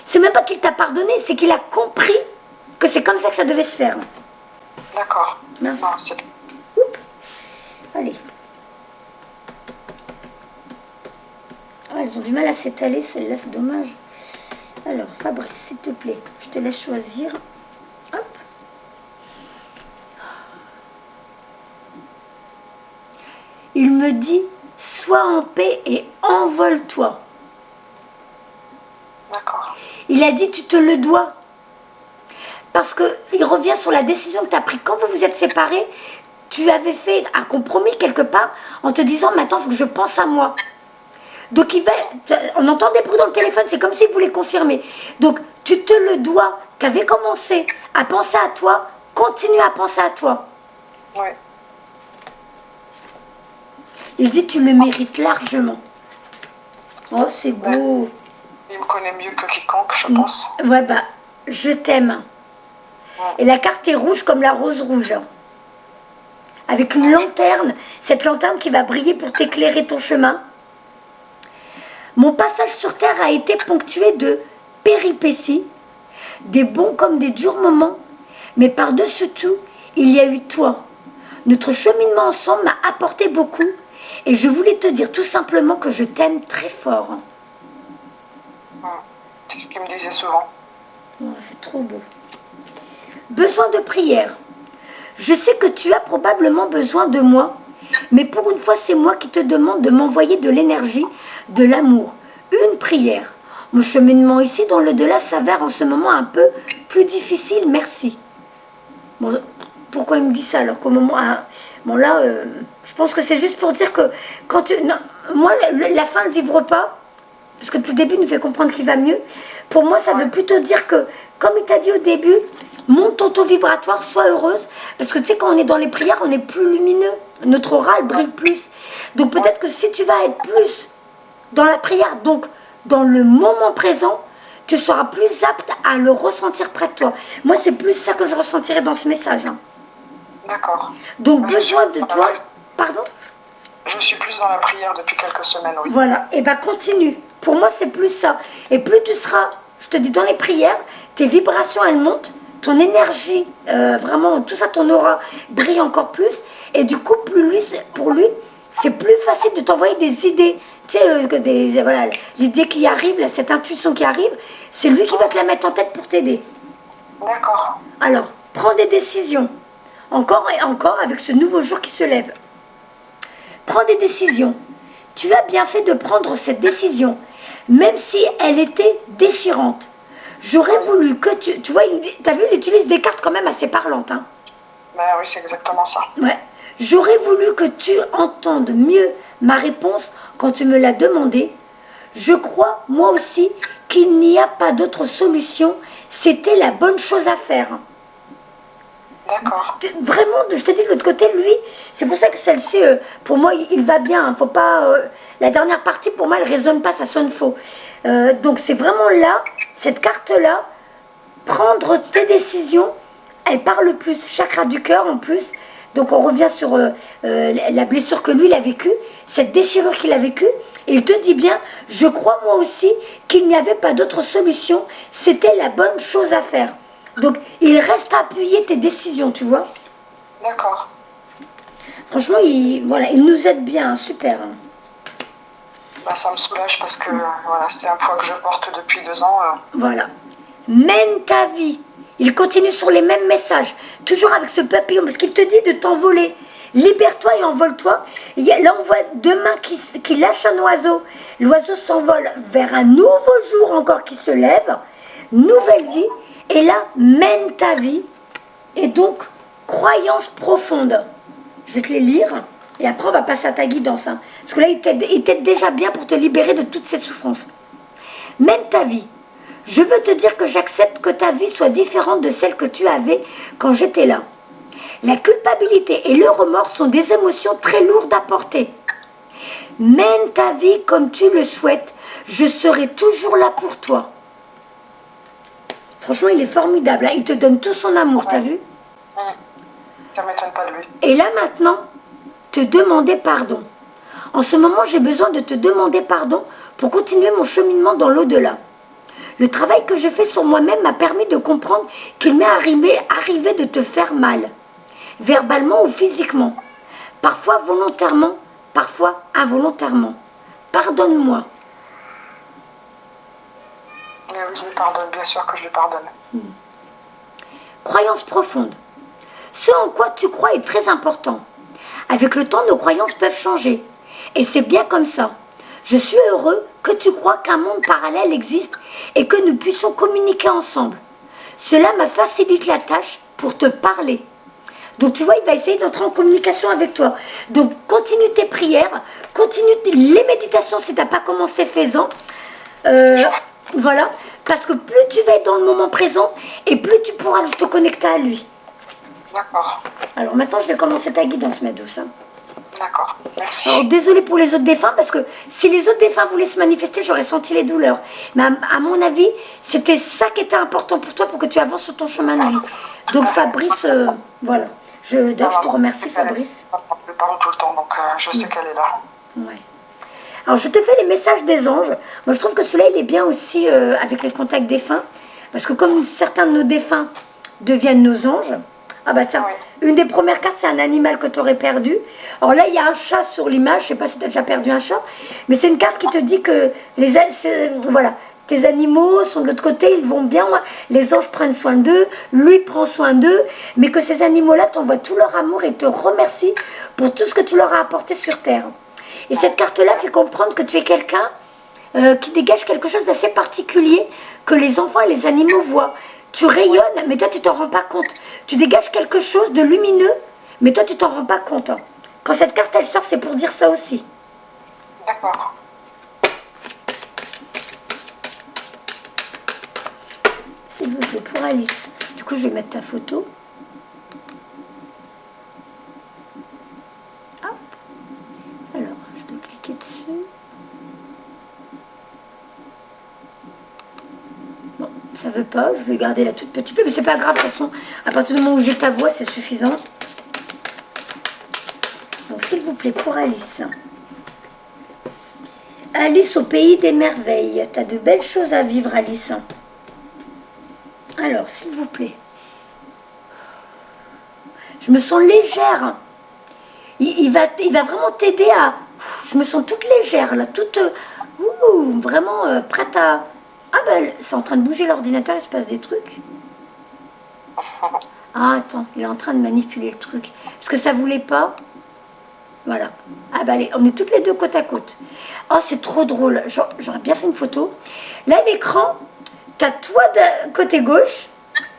c'est même pas qu'il t'a pardonné, c'est qu'il a compris que c'est comme ça que ça devait se faire. D'accord. Merci. Allez. Ah, elles ont du mal à s'étaler, celles-là, c'est dommage. Alors, Fabrice, s'il te plaît, je te laisse choisir. Hop. Il me dit, sois en paix et envole-toi. D'accord. Il a dit, tu te le dois. Parce qu'il revient sur la décision que tu as prise. Quand vous vous êtes séparés, tu avais fait un compromis quelque part en te disant, maintenant, il faut que je pense à moi. Donc, on entend des bruits dans le téléphone, c'est comme s'il voulait confirmer. Donc, tu te le dois. Tu avais commencé à penser à toi, continue à penser à toi. Oui. Il dit, tu le mérites largement. Oh, c'est beau. Il me connaît mieux que quiconque, je pense. Ouais, bah, je t'aime. Et la carte est rouge comme la rose rouge. Avec une lanterne, cette lanterne qui va briller pour t'éclairer ton chemin. Mon passage sur Terre a été ponctué de péripéties, des bons comme des durs moments, mais par-dessus tout, il y a eu toi. Notre cheminement ensemble m'a apporté beaucoup, et je voulais te dire tout simplement que je t'aime très fort. C'est ce qu'il me disait souvent. Oh, c'est trop beau. Besoin de prière. Je sais que tu as probablement besoin de moi, mais pour une fois, c'est moi qui te demande de m'envoyer de l'énergie, de l'amour. Une prière. Mon cheminement ici dans le delà s'avère en ce moment un peu plus difficile, merci. Bon, pourquoi il me dit ça alors qu'au moment... bon là, je pense que c'est juste pour dire que quand tu... Non, moi, la fin ne vibre pas, parce que depuis le début, il nous fait comprendre qu'il va mieux. Pour moi, ça veut plutôt dire que, comme il t'a dit au début, monte ton taux vibratoire, sois heureuse. Parce que tu sais, quand on est dans les prières, on est plus lumineux. Notre aura, elle brille plus. Donc peut-être que si tu vas être plus dans la prière, donc dans le moment présent, tu seras plus apte à le ressentir près de toi. Moi, c'est plus ça que je ressentirais dans ce message. Hein. D'accord. Donc besoin de toi... Pardon? Je suis plus dans la prière depuis quelques semaines, oui. Voilà, et bien continue. Pour moi, c'est plus ça. Et plus tu seras, je te dis, dans les prières, tes vibrations, elles montent, ton énergie, vraiment, tout ça, ton aura brille encore plus. Et du coup, pour lui, c'est plus facile de t'envoyer des idées. Tu sais, voilà, l'idée qui arrive, là, cette intuition qui arrive, c'est lui qui va te la mettre en tête pour t'aider. D'accord. Alors, prends des décisions. Encore et encore avec ce nouveau jour qui se lève. Prends des décisions. Tu as bien fait de prendre cette décision, même si elle était déchirante. J'aurais voulu que tu vois, tu as vu, il utilise des cartes quand même assez parlantes. Hein. Ben oui, c'est exactement ça. Ouais. J'aurais voulu que tu entendes mieux ma réponse quand tu me l'as demandé. Je crois, moi aussi, qu'il n'y a pas d'autre solution. C'était la bonne chose à faire. D'accord. Vraiment, je te dis de l'autre côté, lui, c'est pour ça que celle-ci, pour moi, il va bien. Hein, faut pas, la dernière partie, pour moi, elle ne résonne pas, ça sonne faux. Donc c'est vraiment là, cette carte-là, prendre tes décisions, elle parle plus, chakra du cœur en plus. Donc on revient sur la blessure que lui, il a vécue, cette déchirure qu'il a vécue. Et il te dit bien, je crois moi aussi qu'il n'y avait pas d'autre solution, c'était la bonne chose à faire. Donc, il reste à appuyer tes décisions, tu vois. D'accord. Franchement, il nous aide bien, super. Bah, ça me soulage parce que voilà, c'est un poids que je porte depuis 2 ans. Voilà. Mène ta vie. Il continue sur les mêmes messages, toujours avec ce papillon, parce qu'il te dit de t'envoler. Libère-toi et envole-toi. Là, on voit deux mains qui lâchent un oiseau. L'oiseau s'envole vers un nouveau jour encore qui se lève. Nouvelle vie. Et là, mène ta vie. Et donc, croyance profonde. Je vais te les lire. Et après, on va passer à ta guidance. Hein. Parce que là, il t'aide déjà bien pour te libérer de toutes ces souffrances. Mène ta vie. Je veux te dire que j'accepte que ta vie soit différente de celle que tu avais quand j'étais là. La culpabilité et le remords sont des émotions très lourdes à porter. Mène ta vie comme tu le souhaites. Je serai toujours là pour toi. Franchement, il est formidable. Hein. Il te donne tout son amour, t'as vu? Ça ne m'étonne pas de lui. Et là maintenant, te demander pardon. En ce moment, j'ai besoin de te demander pardon pour continuer mon cheminement dans l'au-delà. Le travail que je fais sur moi-même m'a permis de comprendre qu'il m'est arrivé de te faire mal, verbalement ou physiquement, parfois volontairement, parfois involontairement. Pardonne-moi. Oui, je lui pardonne, bien sûr que je lui pardonne. Croyance profonde. Ce en quoi tu crois est très important. Avec le temps, nos croyances peuvent changer. Et c'est bien comme ça. Je suis heureux que tu crois qu'un monde parallèle existe et que nous puissions communiquer ensemble. Cela me facilite la tâche pour te parler. Donc tu vois, il va essayer d'entrer en communication avec toi. Donc continue tes prières, continue les méditations si tu n'as pas commencé, fais-en. Voilà, parce que plus tu vas être dans le moment présent et plus tu pourras te connecter à lui. D'accord. Alors maintenant, je vais commencer ta guidance, ma douce. Hein. D'accord, merci. Alors désolée pour les autres défunts, parce que si les autres défunts voulaient se manifester, j'aurais senti les douleurs. Mais à mon avis, c'était ça qui était important pour toi, pour que tu avances sur ton chemin de vie. Donc Fabrice, voilà. D'ailleurs, je te remercie, Fabrice. Je parle tout le temps, donc je sais qu'elle est là. Ouais. Alors je te fais les messages des anges. Moi je trouve que celui-là il est bien aussi avec les contacts défunts. Parce que comme certains de nos défunts deviennent nos anges. Ah bah tiens, oui. Une des premières cartes c'est un animal que tu aurais perdu. Alors là il y a un chat sur l'image. Je sais pas si tu as déjà perdu un chat. Mais c'est une carte qui te dit que voilà, tes animaux sont de l'autre côté, ils vont bien. Les anges prennent soin d'eux. Lui prend soin d'eux. Mais que ces animaux-là t'envoient tout leur amour et te remercient pour tout ce que tu leur as apporté sur Terre. Et cette carte-là fait comprendre que tu es quelqu'un qui dégage quelque chose d'assez particulier que les enfants et les animaux voient. Tu rayonnes, mais toi tu t'en rends pas compte. Tu dégages quelque chose de lumineux, mais toi tu t'en rends pas compte. Quand cette carte elle sort, c'est pour dire ça aussi. D'accord. S'il vous plaît, pour Alice. Du coup, coup, je vais mettre ta photo. Hop. Alors, je dois cliquer dessus. Bon, ça veut pas. Je vais garder la toute petite, mais c'est pas grave. De toute façon, à partir du moment où j'ai ta voix, c'est suffisant. Donc, s'il vous plaît, pour Alice. Alice au pays des merveilles. T'as de belles choses à vivre, Alice. Alors, s'il vous plaît. Je me sens légère. Il va vraiment t'aider à... Je me sens toute légère, là, toute... vraiment prête à... Ah ben, c'est en train de bouger l'ordinateur, il se passe des trucs. Ah, attends, il est en train de manipuler le truc. Parce que ça voulait pas. Voilà. Ah ben, allez, on est toutes les deux côte à côte. Oh, c'est trop drôle. J'aurais bien fait une photo. Là, l'écran, t'as toi de côté gauche,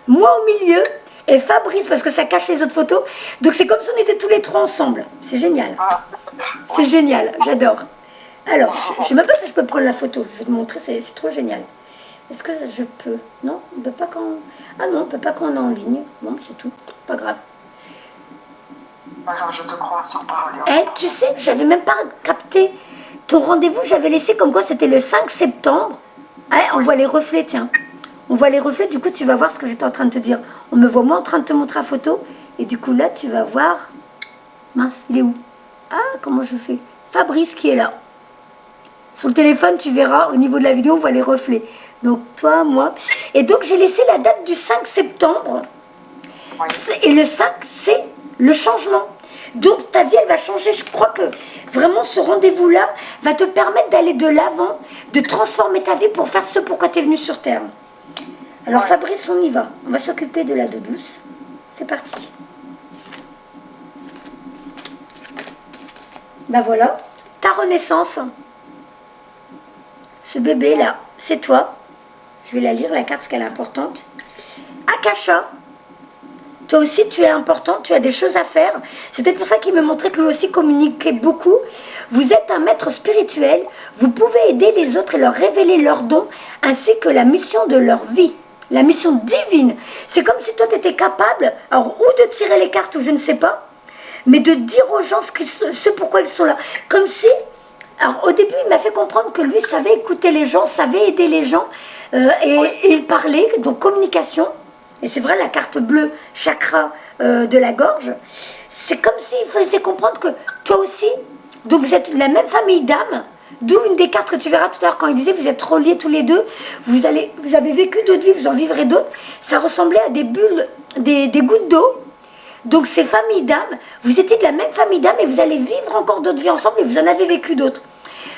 moi au milieu, et Fabrice, parce que ça cache les autres photos. Donc, c'est comme si on était tous les trois ensemble. C'est génial. C'est génial, j'adore. Alors, je ne sais même pas si je peux prendre la photo. Je vais te montrer, c'est trop génial. Est-ce que je peux? Non, on ne peut pas quand... Ah non, on ne peut pas quand on est en ligne. Bon, c'est tout. Pas grave. Pas grave, je te crois sans parole. Eh, tu sais, j'avais même pas capté ton rendez-vous. J'avais laissé comme quoi c'était le 5 septembre. Ouais, on voit les reflets, tiens. On voit les reflets, du coup, tu vas voir ce que j'étais en train de te dire. On me voit moi en train de te montrer la photo. Et du coup, là, tu vas voir... Mince, il est où? Ah, comment je fais? Fabrice qui est là. Sur le téléphone, tu verras, au niveau de la vidéo, on voit les reflets. Donc, toi, moi... Et donc, j'ai laissé la date du 5 septembre. Oui. Et le 5, c'est le changement. Donc, ta vie, elle va changer. Je crois que vraiment, ce rendez-vous-là va te permettre d'aller de l'avant, de transformer ta vie pour faire ce pourquoi tu es venu sur Terre. Alors, Ouais. Fabrice, on y va. On va s'occuper de la dos douce. C'est parti. Ben voilà, ta renaissance. Ce bébé-là, c'est toi. Je vais la lire, la carte, parce qu'elle est importante. Akasha, toi aussi, tu es important, tu as des choses à faire. C'est peut-être pour ça qu'il me montrait que lui aussi communiquait beaucoup. Vous êtes un maître spirituel. Vous pouvez aider les autres et leur révéler leurs dons, ainsi que la mission de leur vie. La mission divine. C'est comme si toi, tu étais capable, alors, ou de tirer les cartes, ou je ne sais pas, mais de dire aux gens ce pourquoi ils sont là. Comme si, alors au début, il m'a fait comprendre que lui savait écouter les gens, savait aider les gens, et il parlait, donc communication. Et c'est vrai, la carte bleue, chakra de la gorge, c'est comme s'il faisait comprendre que toi aussi, donc vous êtes la même famille d'âmes, d'où une des cartes que tu verras tout à l'heure quand il disait vous êtes reliés tous les deux, vous avez vécu d'autres vies, vous en vivrez d'autres. Ça ressemblait à des bulles, des gouttes d'eau. Donc ces familles d'âmes, vous étiez de la même famille d'âmes et vous allez vivre encore d'autres vies ensemble et vous en avez vécu d'autres.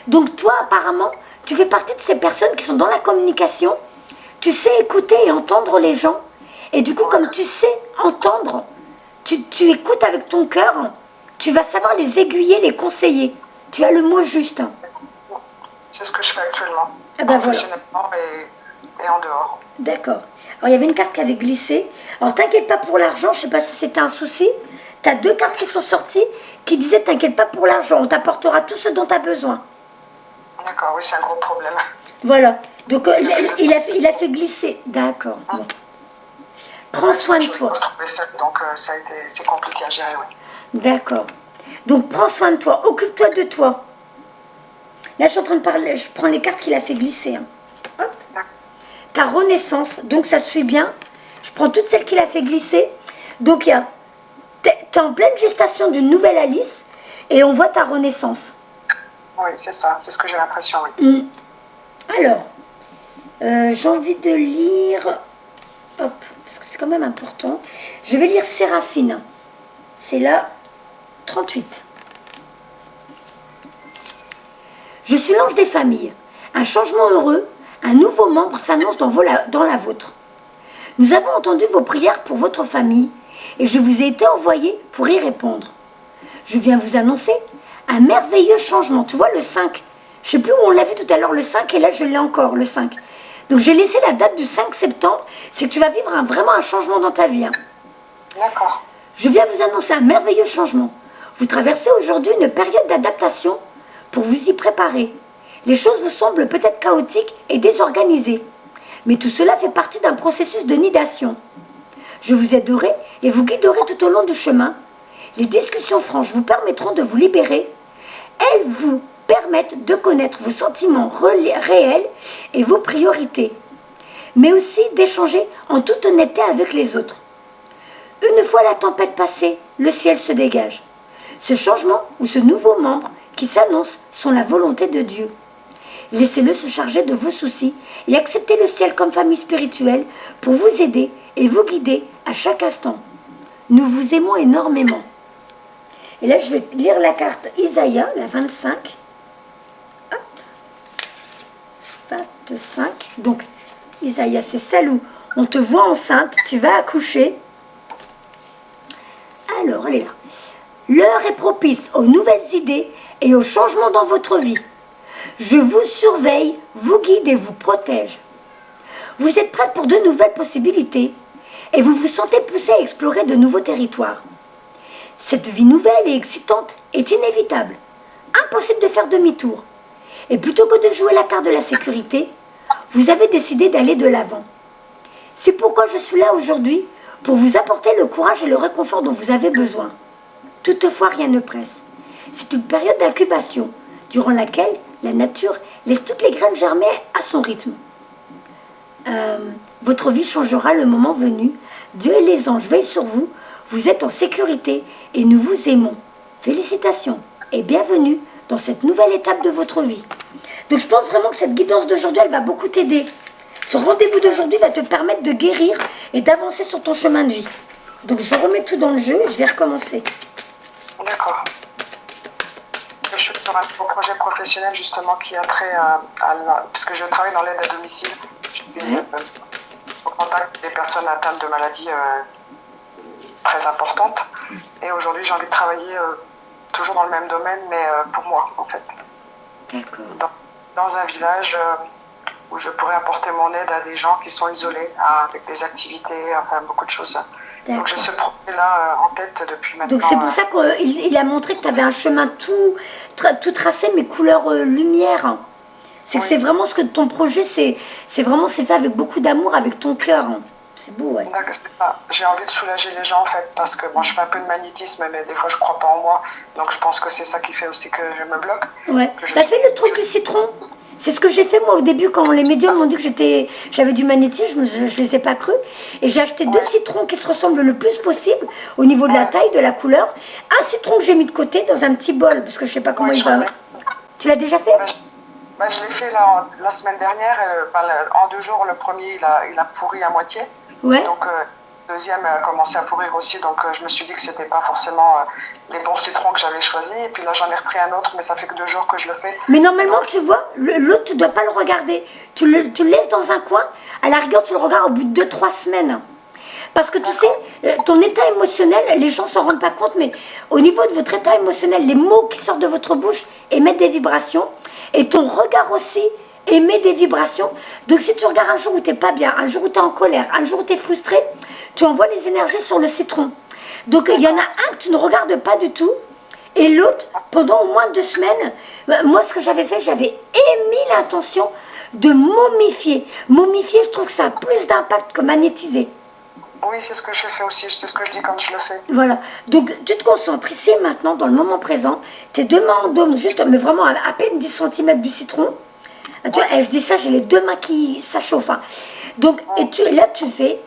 Donc toi, apparemment, tu fais partie de ces personnes qui sont dans la communication, tu sais écouter et entendre les gens. Et du coup, comme tu sais entendre, tu écoutes avec ton cœur, tu vas savoir les aiguiller, les conseiller. Tu as le mot juste. C'est ce que je fais actuellement. Ah ben professionnellement et en dehors. D'accord. Alors, il y avait une carte qui avait glissé. Alors, t'inquiète pas pour l'argent, je ne sais pas si c'était un souci. Tu as 2 cartes qui sont sorties qui disaient t'inquiète pas pour l'argent, on t'apportera tout ce dont tu as besoin. D'accord, oui, c'est un gros problème. Voilà. Donc, il a fait glisser. D'accord. Bon. Prends soin de toi. Donc, c'est compliqué à gérer, oui. D'accord. Donc, prends soin de toi. Occupe-toi de toi. Là, je suis en train de parler. Je prends les cartes qu'il a fait glisser. Hein. Hop. Ta renaissance. Donc, ça suit bien. Je prends toutes celles qu'il a fait glisser. Donc, tu es en pleine gestation d'une nouvelle Alice. Et on voit ta renaissance. Oui, c'est ça. C'est ce que j'ai l'impression, oui. Alors, j'ai envie de lire... Hop. Parce que c'est quand même important. Je vais lire Séraphine. C'est là 38. Je suis l'ange des familles. Un changement heureux, un nouveau membre s'annonce dans la vôtre. Nous avons entendu vos prières pour votre famille et je vous ai été envoyé pour y répondre. Je viens vous annoncer un merveilleux changement. Tu vois le 5. Je ne sais plus où on l'a vu tout à l'heure le 5 et là je l'ai encore le 5. Donc j'ai laissé la date du 5 septembre. C'est que tu vas vivre vraiment un changement dans ta vie. Hein. D'accord. Je viens vous annoncer un merveilleux changement. Vous traversez aujourd'hui une période d'adaptation pour vous y préparer. Les choses vous semblent peut-être chaotiques et désorganisées. Mais tout cela fait partie d'un processus de nidation. Je vous aiderai et vous guiderai tout au long du chemin. Les discussions franches vous permettront de vous libérer. Elles vous permettent de connaître vos sentiments réels et vos priorités, mais aussi d'échanger en toute honnêteté avec les autres. Une fois la tempête passée, le ciel se dégage. Ce changement ou ce nouveau membre qui s'annonce sont la volonté de Dieu. Laissez-le se charger de vos soucis et acceptez le ciel comme famille spirituelle pour vous aider et vous guider à chaque instant. Nous vous aimons énormément. Et là, je vais lire la carte Isaïe, la 25. Hop. 25. Donc, Isaïe, c'est celle où on te voit enceinte, tu vas accoucher. Alors, elle est là. L'heure est propice aux nouvelles idées et aux changements dans votre vie. Je vous surveille, vous guide et vous protège. Vous êtes prête pour de nouvelles possibilités et vous vous sentez poussé à explorer de nouveaux territoires. Cette vie nouvelle et excitante est inévitable. Impossible de faire demi-tour. Et plutôt que de jouer la carte de la sécurité, vous avez décidé d'aller de l'avant. C'est pourquoi je suis là aujourd'hui, pour vous apporter le courage et le réconfort dont vous avez besoin. Toutefois, rien ne presse. C'est une période d'incubation, durant laquelle la nature laisse toutes les graines germer à son rythme. Votre vie changera le moment venu. Dieu et les anges veillent sur vous. Vous êtes en sécurité et nous vous aimons. Félicitations et bienvenue dans cette nouvelle étape de votre vie. Donc je pense vraiment que cette guidance d'aujourd'hui, elle va beaucoup t'aider. Ce rendez-vous d'aujourd'hui va te permettre de guérir et d'avancer sur ton chemin de vie. Donc je remets tout dans le jeu et je vais recommencer. D'accord. Je suis sur un projet professionnel justement qui a trait parce que je travaille dans l'aide à domicile. Je suis au contact des personnes atteintes de maladies très importantes. Et aujourd'hui, j'ai envie de travailler toujours dans le même domaine, mais pour moi, en fait. D'accord. Dans un village où je pourrais apporter mon aide à des gens qui sont isolés, avec des activités, enfin beaucoup de choses. Donc j'ai ce projet-là en tête depuis maintenant. Donc c'est pour ça qu'il a montré que tu avais un chemin tout tracé, mais couleur lumière. C'est que c'est vraiment ce que ton projet, c'est fait avec beaucoup d'amour, avec ton cœur. C'est beau, ouais. J'ai envie de soulager les gens en fait, parce que moi je fais un peu de magnétisme, mais des fois je crois pas en moi. Donc je pense que c'est ça qui fait aussi que je me bloque. Ouais. Fais le truc du citron. C'est ce que j'ai fait moi au début quand les médiums m'ont dit que j'avais du magnétisme, je les ai pas cru. Et j'ai acheté 2 citrons qui se ressemblent le plus possible au niveau de la taille, de la couleur. Un citron que j'ai mis de côté dans un petit bol, parce que je sais pas comment il va. Tu l'as déjà fait? Je l'ai fait la semaine dernière. En 2 jours, le premier il a pourri à moitié. Ouais. Donc le deuxième a commencé à pourrir aussi. Donc je me suis dit que c'était pas forcément les bons citrons que j'avais choisis. Et puis là j'en ai repris un autre, mais ça fait que 2 jours que je le fais. Mais normalement, tu vois, l'autre, tu dois pas le regarder. Tu le laisses dans un coin. À la rigueur, tu le regardes au bout de 2-3 semaines. Parce que tu sais, ton état émotionnel, les gens s'en rendent pas compte, mais au niveau de votre état émotionnel, les mots qui sortent de votre bouche émettent des vibrations. Et ton regard aussi émet des vibrations. Donc si tu regardes un jour où tu n'es pas bien, un jour où tu es en colère, un jour où tu es frustré, tu envoies les énergies sur le citron. Donc il y en a un que tu ne regardes pas du tout, et l'autre, pendant au moins 2 semaines, moi ce que j'avais fait, j'avais émis l'intention de momifier. Momifier, je trouve que ça a plus d'impact que magnétiser. Oui, c'est ce que je fais aussi, c'est ce que je dis quand je le fais. Voilà, donc tu te concentres ici et maintenant, dans le moment présent, tes 2 mains en dôme, juste, mais vraiment à peine 10 cm du citron. Tu vois, je dis ça, j'ai les 2 mains qui s'achauffent. Hein. Donc, là tu fais,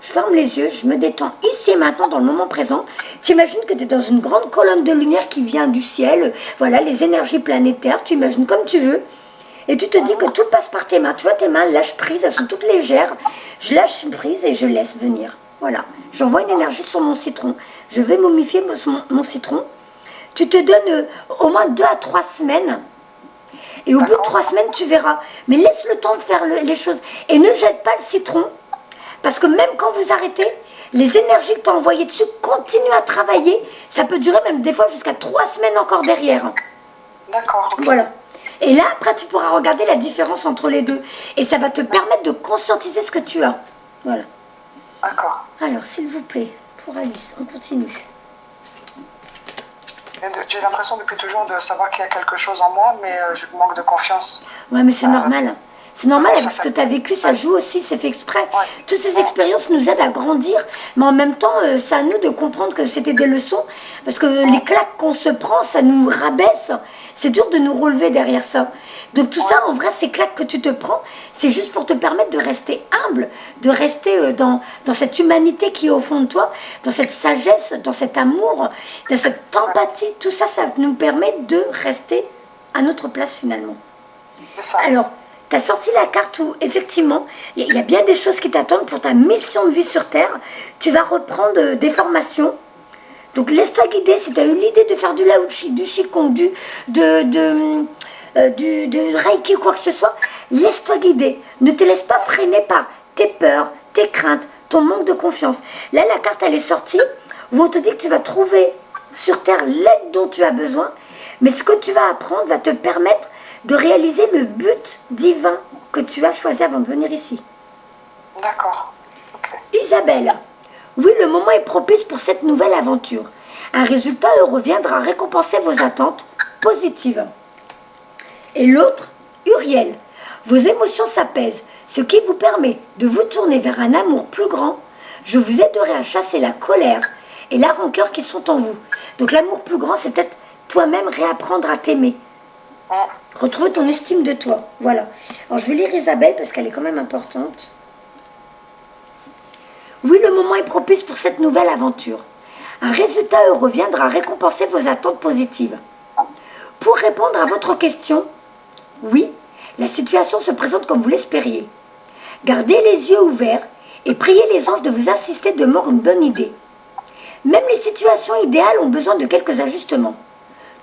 je ferme les yeux, je me détends ici et maintenant, dans le moment présent. Tu imagines que tu es dans une grande colonne de lumière qui vient du ciel, voilà, les énergies planétaires, tu imagines comme tu veux. Et tu te dis que tout passe par tes mains. Tu vois, tes mains lâchent prise, elles sont toutes légères. Je lâche prise et je laisse venir. Voilà. J'envoie une énergie sur mon citron. Je vais momifier mon citron. Tu te donnes au moins 2 à 3 semaines. Et au bout de 3 semaines, tu verras. Mais laisse le temps de faire les choses. Et ne jette pas le citron. Parce que même quand vous arrêtez, les énergies que tu as envoyées dessus continuent à travailler. Ça peut durer même des fois jusqu'à 3 semaines encore derrière. D'accord. Okay. Voilà. Et là, après, tu pourras regarder la différence entre les deux. Et ça va te permettre de conscientiser ce que tu as. Voilà. D'accord. Alors, s'il vous plaît, pour Alice, on continue. J'ai l'impression depuis toujours de savoir qu'il y a quelque chose en moi, mais je manque de confiance. Ouais, mais c'est normal. C'est normal, Ouais, avec ça ce que fait- tu as vécu, ça joue aussi, c'est fait exprès. Ouais. Toutes ces Ouais. expériences nous aident à grandir, mais en même temps, c'est à nous de comprendre que c'était des leçons, parce que les claques qu'on se prend, ça nous rabaisse. C'est dur de nous relever derrière ça. Donc tout ça, en vrai, ces claques que tu te prends, c'est juste pour te permettre de rester humble, de rester dans cette humanité qui est au fond de toi, dans cette sagesse, dans cet amour, dans cette empathie. Tout ça, ça nous permet de rester à notre place finalement. C'est ça. Alors, tu as sorti la carte où, effectivement, il y a bien des choses qui t'attendent pour ta mission de vie sur Terre. Tu vas reprendre des formations. Donc, laisse-toi guider. Si tu as eu l'idée de faire du Lao-Chi, du Qigong, du Reiki ou quoi que ce soit, laisse-toi guider. Ne te laisse pas freiner par tes peurs, tes craintes, ton manque de confiance. Là, la carte, elle est sortie où on te dit que tu vas trouver sur Terre l'aide dont tu as besoin. Mais ce que tu vas apprendre va te permettre de réaliser le but divin que tu as choisi avant de venir ici. D'accord. Ok. Isabelle, oui, le moment est propice pour cette nouvelle aventure. Un résultat heureux viendra récompenser vos attentes positives. Et l'autre, Uriel, vos émotions s'apaisent, ce qui vous permet de vous tourner vers un amour plus grand. Je vous aiderai à chasser la colère et la rancœur qui sont en vous. Donc l'amour plus grand, c'est peut-être toi-même réapprendre à t'aimer. Retrouver ton estime de toi. Voilà. Alors je vais lire Isabelle parce qu'elle est quand même importante. Oui, le moment est propice pour cette nouvelle aventure. Un résultat heureux viendra récompenser vos attentes positives. Pour répondre à votre question, oui, la situation se présente comme vous l'espériez. Gardez les yeux ouverts et priez les anges de vous assister demeure une bonne idée. Même les situations idéales ont besoin de quelques ajustements.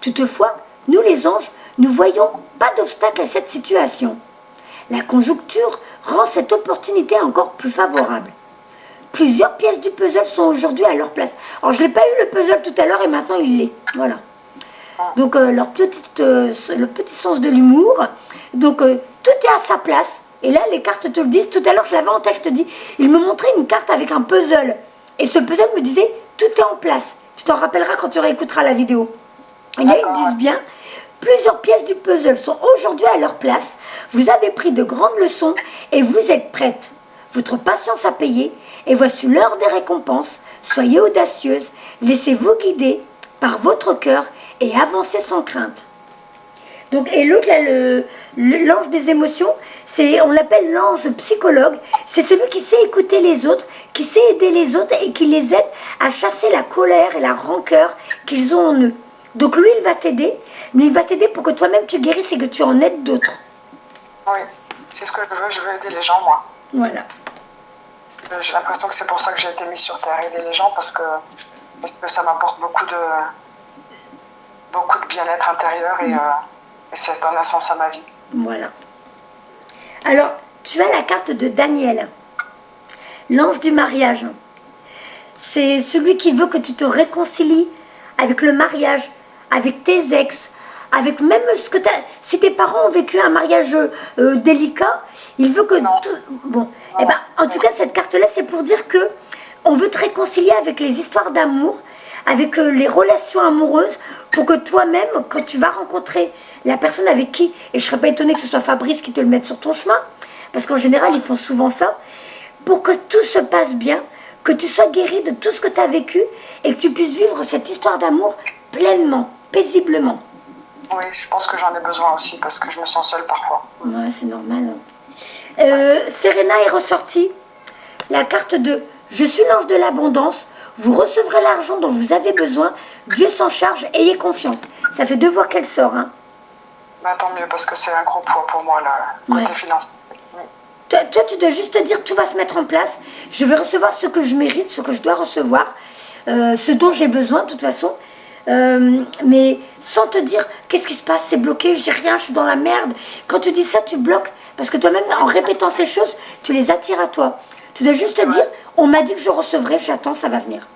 Toutefois, nous les anges, nous voyons pas d'obstacle à cette situation. La conjoncture rend cette opportunité encore plus favorable. Plusieurs pièces du puzzle sont aujourd'hui à leur place. Alors, je n'ai pas eu le puzzle tout à l'heure et maintenant il l'est. Voilà. Donc, le petit sens de l'humour. Donc, tout est à sa place. Et là, les cartes te le disent. Tout à l'heure, je l'avais en texte, je te dis, il me montrait une carte avec un puzzle. Et ce puzzle me disait, tout est en place. Tu t'en rappelleras quand tu réécouteras la vidéo. Et là, ils disent bien, plusieurs pièces du puzzle sont aujourd'hui à leur place. Vous avez pris de grandes leçons et vous êtes prête. Votre patience a payé et voici l'heure des récompenses. Soyez audacieuse, laissez-vous guider par votre cœur et avancez sans crainte. Donc, et l'autre, là, l'ange des émotions, on l'appelle l'ange psychologue. C'est celui qui sait écouter les autres, qui sait aider les autres et qui les aide à chasser la colère et la rancœur qu'ils ont en eux. Donc lui, il va t'aider, mais il va t'aider pour que toi-même tu guérisses et que tu en aides d'autres. Oui, c'est ce que je veux aider les gens, moi. Voilà. J'ai l'impression que c'est pour ça que j'ai été mise sur Terre, aider les gens, parce que ça m'apporte beaucoup de bien-être intérieur et ça donne un sens à ma vie. Voilà. Alors, tu as la carte de Daniel, l'ange du mariage. C'est celui qui veut que tu te réconcilies avec le mariage, avec tes ex, avec même ce que tu as... Si tes parents ont vécu un mariage délicat, il veut que... Bon, eh ben, en tout cas, cette carte-là, c'est pour dire que on veut te réconcilier avec les histoires d'amour, avec les relations amoureuses, pour que toi-même, quand tu vas rencontrer la personne avec qui, et je ne serais pas étonnée que ce soit Fabrice qui te le mette sur ton chemin, parce qu'en général, ils font souvent ça, pour que tout se passe bien, que tu sois guéri de tout ce que tu as vécu, et que tu puisses vivre cette histoire d'amour pleinement, paisiblement. Oui, je pense que j'en ai besoin aussi, parce que je me sens seule parfois. Ouais, c'est normal. Serena est ressortie, la carte de « Je suis l'ange de l'abondance ». Vous recevrez l'argent dont vous avez besoin. Dieu s'en charge, ayez confiance. Ça fait 2 fois qu'elle sort. Hein. Bah, tant mieux, parce que c'est un gros poids pour moi, le côté financier. Toi, tu dois juste te dire, tout va se mettre en place. Je vais recevoir ce que je mérite, ce que je dois recevoir, ce dont j'ai besoin, de toute façon. Mais sans te dire, qu'est-ce qui se passe, c'est bloqué, j'ai rien, je suis dans la merde. Quand tu dis ça, tu bloques. Parce que toi-même, en répétant ces choses, tu les attires à toi. Tu dois juste te dire, on m'a dit que je recevrai, j'attends, ça va venir.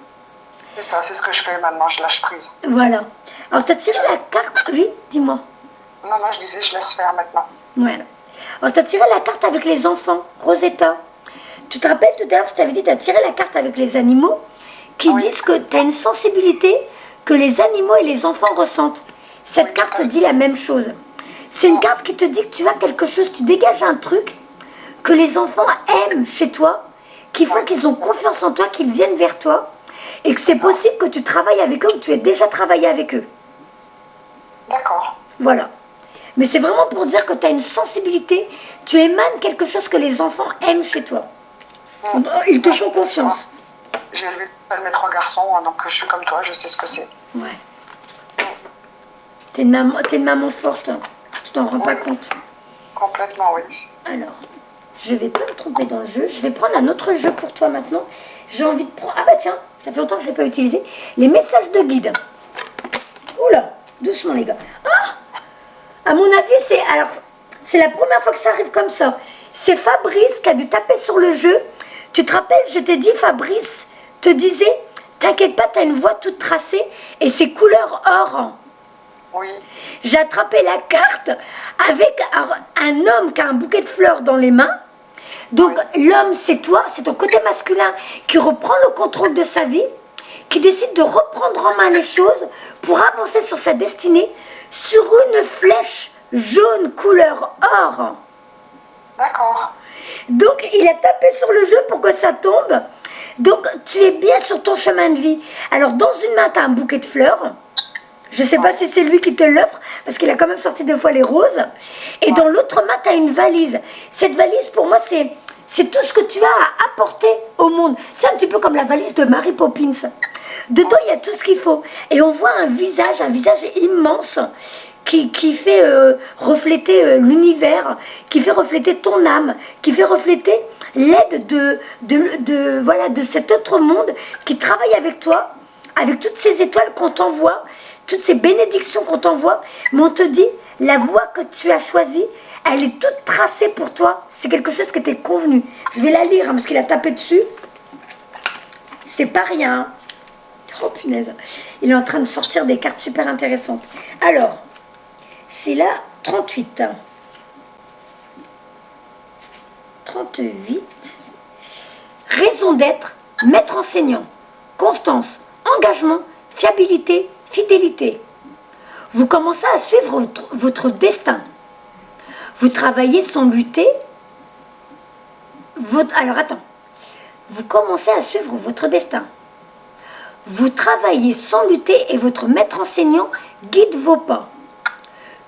C'est ça, c'est ce que je fais maintenant, je lâche prise. Voilà. Alors, tu as tiré la carte... Oui, dis-moi. Non, je disais, je laisse faire maintenant. Voilà. Alors, tu as tiré la carte avec les enfants, Rosetta. Tu te rappelles tout à l'heure, je t'avais dit, tu as tiré la carte avec les animaux, qui disent que tu as une sensibilité que les animaux et les enfants ressentent. Cette carte dit la même chose. C'est une carte qui te dit que tu as quelque chose, tu dégages un truc que les enfants aiment chez toi, qui font qu'ils ont confiance en toi, qu'ils viennent vers toi, et que c'est possible que tu travailles avec eux ou que tu aies déjà travaillé avec eux. D'accord. Voilà. Mais c'est vraiment pour dire que tu as une sensibilité, tu émanes quelque chose que les enfants aiment chez toi. Ils te font confiance. J'ai élevé mes 3 garçons, donc je suis comme toi, je sais ce que c'est. Ouais. T'es une maman forte, tu t'en rends pas compte. Complètement, oui. Alors, je vais pas me tromper dans le jeu, je vais prendre un autre jeu pour toi maintenant. J'ai envie de prendre... Ah bah tiens, ça fait longtemps que je ne l'ai pas utilisé. Les messages de guide. Oula, doucement les gars. Ah, à mon avis, c'est la première fois que ça arrive comme ça. C'est Fabrice qui a dû taper sur le jeu. Tu te rappelles, je t'ai dit, Fabrice te disait, t'inquiète pas, t'as une voix toute tracée et c'est couleur or. Oui. J'ai attrapé la carte avec un homme qui a un bouquet de fleurs dans les mains. Donc l'homme, c'est toi, c'est ton côté masculin qui reprend le contrôle de sa vie, qui décide de reprendre en main les choses pour avancer sur sa destinée sur une flèche jaune couleur or. D'accord. Donc il a tapé sur le jeu pour que ça tombe. Donc tu es bien sur ton chemin de vie. Alors dans une main, tu as un bouquet de fleurs. Je ne sais pas si c'est lui qui te l'offre, parce qu'il a quand même sorti 2 fois les roses. Et dans l'autre main, tu as une valise. Cette valise, pour moi, c'est tout ce que tu as à apporter au monde. C'est un petit peu comme la valise de Mary Poppins. Dedans, il y a tout ce qu'il faut. Et on voit un visage immense qui fait refléter l'univers, qui fait refléter ton âme, qui fait refléter l'aide de cet autre monde qui travaille avec toi, avec toutes ces étoiles qu'on t'envoie, toutes ces bénédictions qu'on t'envoie, mais on te dit, la voie que tu as choisie, elle est toute tracée pour toi. C'est quelque chose qui était convenu. Je vais la lire, parce qu'il a tapé dessus. C'est pas rien. Oh punaise. Il est en train de sortir des cartes super intéressantes. Alors, c'est la 38. 38. Raison d'être, maître enseignant. Constance, engagement, fiabilité, fidélité. Vous commencez à suivre votre destin. Vous travaillez sans lutter. Alors attends. Vous commencez à suivre votre destin. Vous travaillez sans lutter et votre maître enseignant guide vos pas.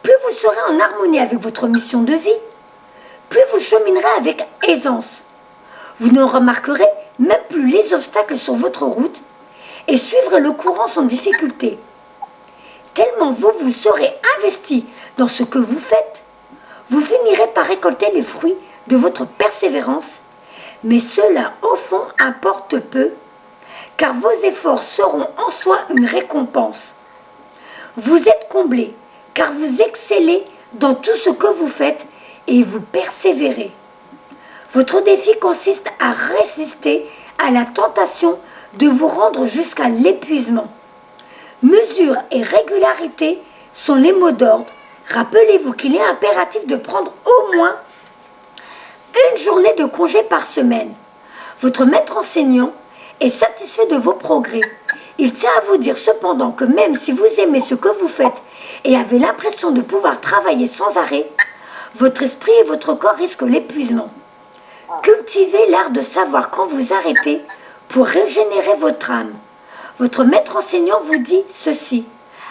Plus vous serez en harmonie avec votre mission de vie, plus vous cheminerez avec aisance. Vous ne remarquerez même plus les obstacles sur votre route et suivrez le courant sans difficulté. Tellement vous serez investi dans ce que vous faites, vous finirez par récolter les fruits de votre persévérance, mais cela au fond importe peu, car vos efforts seront en soi une récompense. Vous êtes comblé, car vous excellez dans tout ce que vous faites et vous persévérez. Votre défi consiste à résister à la tentation de vous rendre jusqu'à l'épuisement. Mesure et régularité sont les mots d'ordre. Rappelez-vous qu'il est impératif de prendre au moins une journée de congé par semaine. Votre maître enseignant est satisfait de vos progrès. Il tient à vous dire cependant que même si vous aimez ce que vous faites et avez l'impression de pouvoir travailler sans arrêt, votre esprit et votre corps risquent l'épuisement. Cultivez l'art de savoir quand vous arrêtez pour régénérer votre âme. Votre maître enseignant vous dit ceci.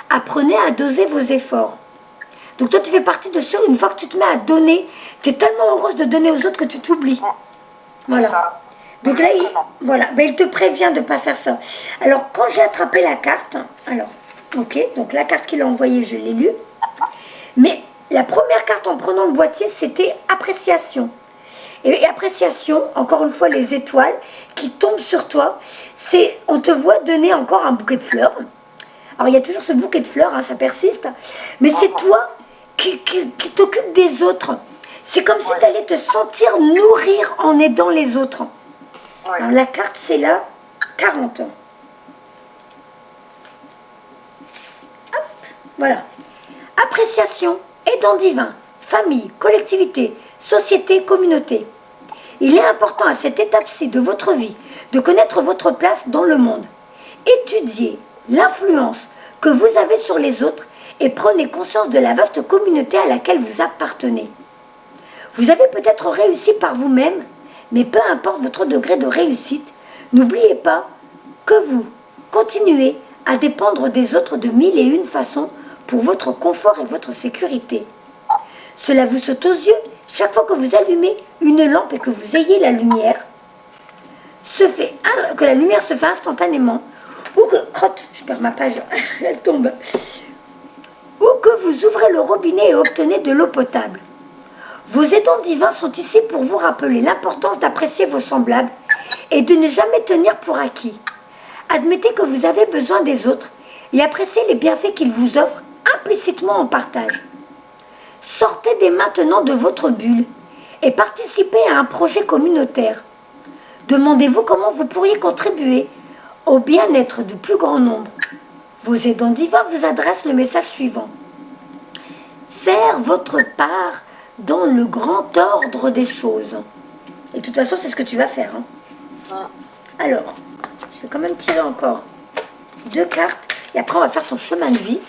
Apprenez à doser vos efforts. Donc toi, tu fais partie de ceux, une fois que tu te mets à donner, tu es tellement heureuse de donner aux autres que tu t'oublies. Voilà. Ça. Donc là, il te prévient de ne pas faire ça. Alors, quand j'ai attrapé la carte, donc la carte qu'il a envoyée, je l'ai lue. Mais la première carte en prenant le boîtier, c'était appréciation. Et appréciation, encore une fois, les étoiles qui tombent sur toi, on te voit donner encore un bouquet de fleurs. Alors, il y a toujours ce bouquet de fleurs, ça persiste. Mais c'est toi qui t'occupe des autres. C'est comme si tu allais te sentir nourrir en aidant les autres. Oui. Alors, la carte, c'est la 40. Hop, voilà. Appréciation, aidant divin, famille, collectivité, société, communauté. Il est important à cette étape-ci de votre vie de connaître votre place dans le monde. Étudiez l'influence que vous avez sur les autres et prenez conscience de la vaste communauté à laquelle vous appartenez. Vous avez peut-être réussi par vous-même, mais peu importe votre degré de réussite, n'oubliez pas que vous continuez à dépendre des autres de mille et une façons pour votre confort et votre sécurité. Cela vous saute aux yeux chaque fois que vous allumez une lampe et que vous ayez la lumière, que la lumière se fait instantanément, ou que, crotte, je perds ma page, elle tombe, ou que vous ouvrez le robinet et obtenez de l'eau potable. Vos aidants divins sont ici pour vous rappeler l'importance d'apprécier vos semblables et de ne jamais tenir pour acquis. Admettez que vous avez besoin des autres et appréciez les bienfaits qu'ils vous offrent implicitement en partage. Sortez dès maintenant de votre bulle et participez à un projet communautaire. Demandez-vous comment vous pourriez contribuer au bien-être du plus grand nombre. Vos aidants divins vous adressent le message suivant. Faire votre part dans le grand ordre des choses. Et de toute façon, c'est ce que tu vas faire. Alors, je vais quand même tirer encore 2 cartes. Et après, on va faire ton chemin de vie.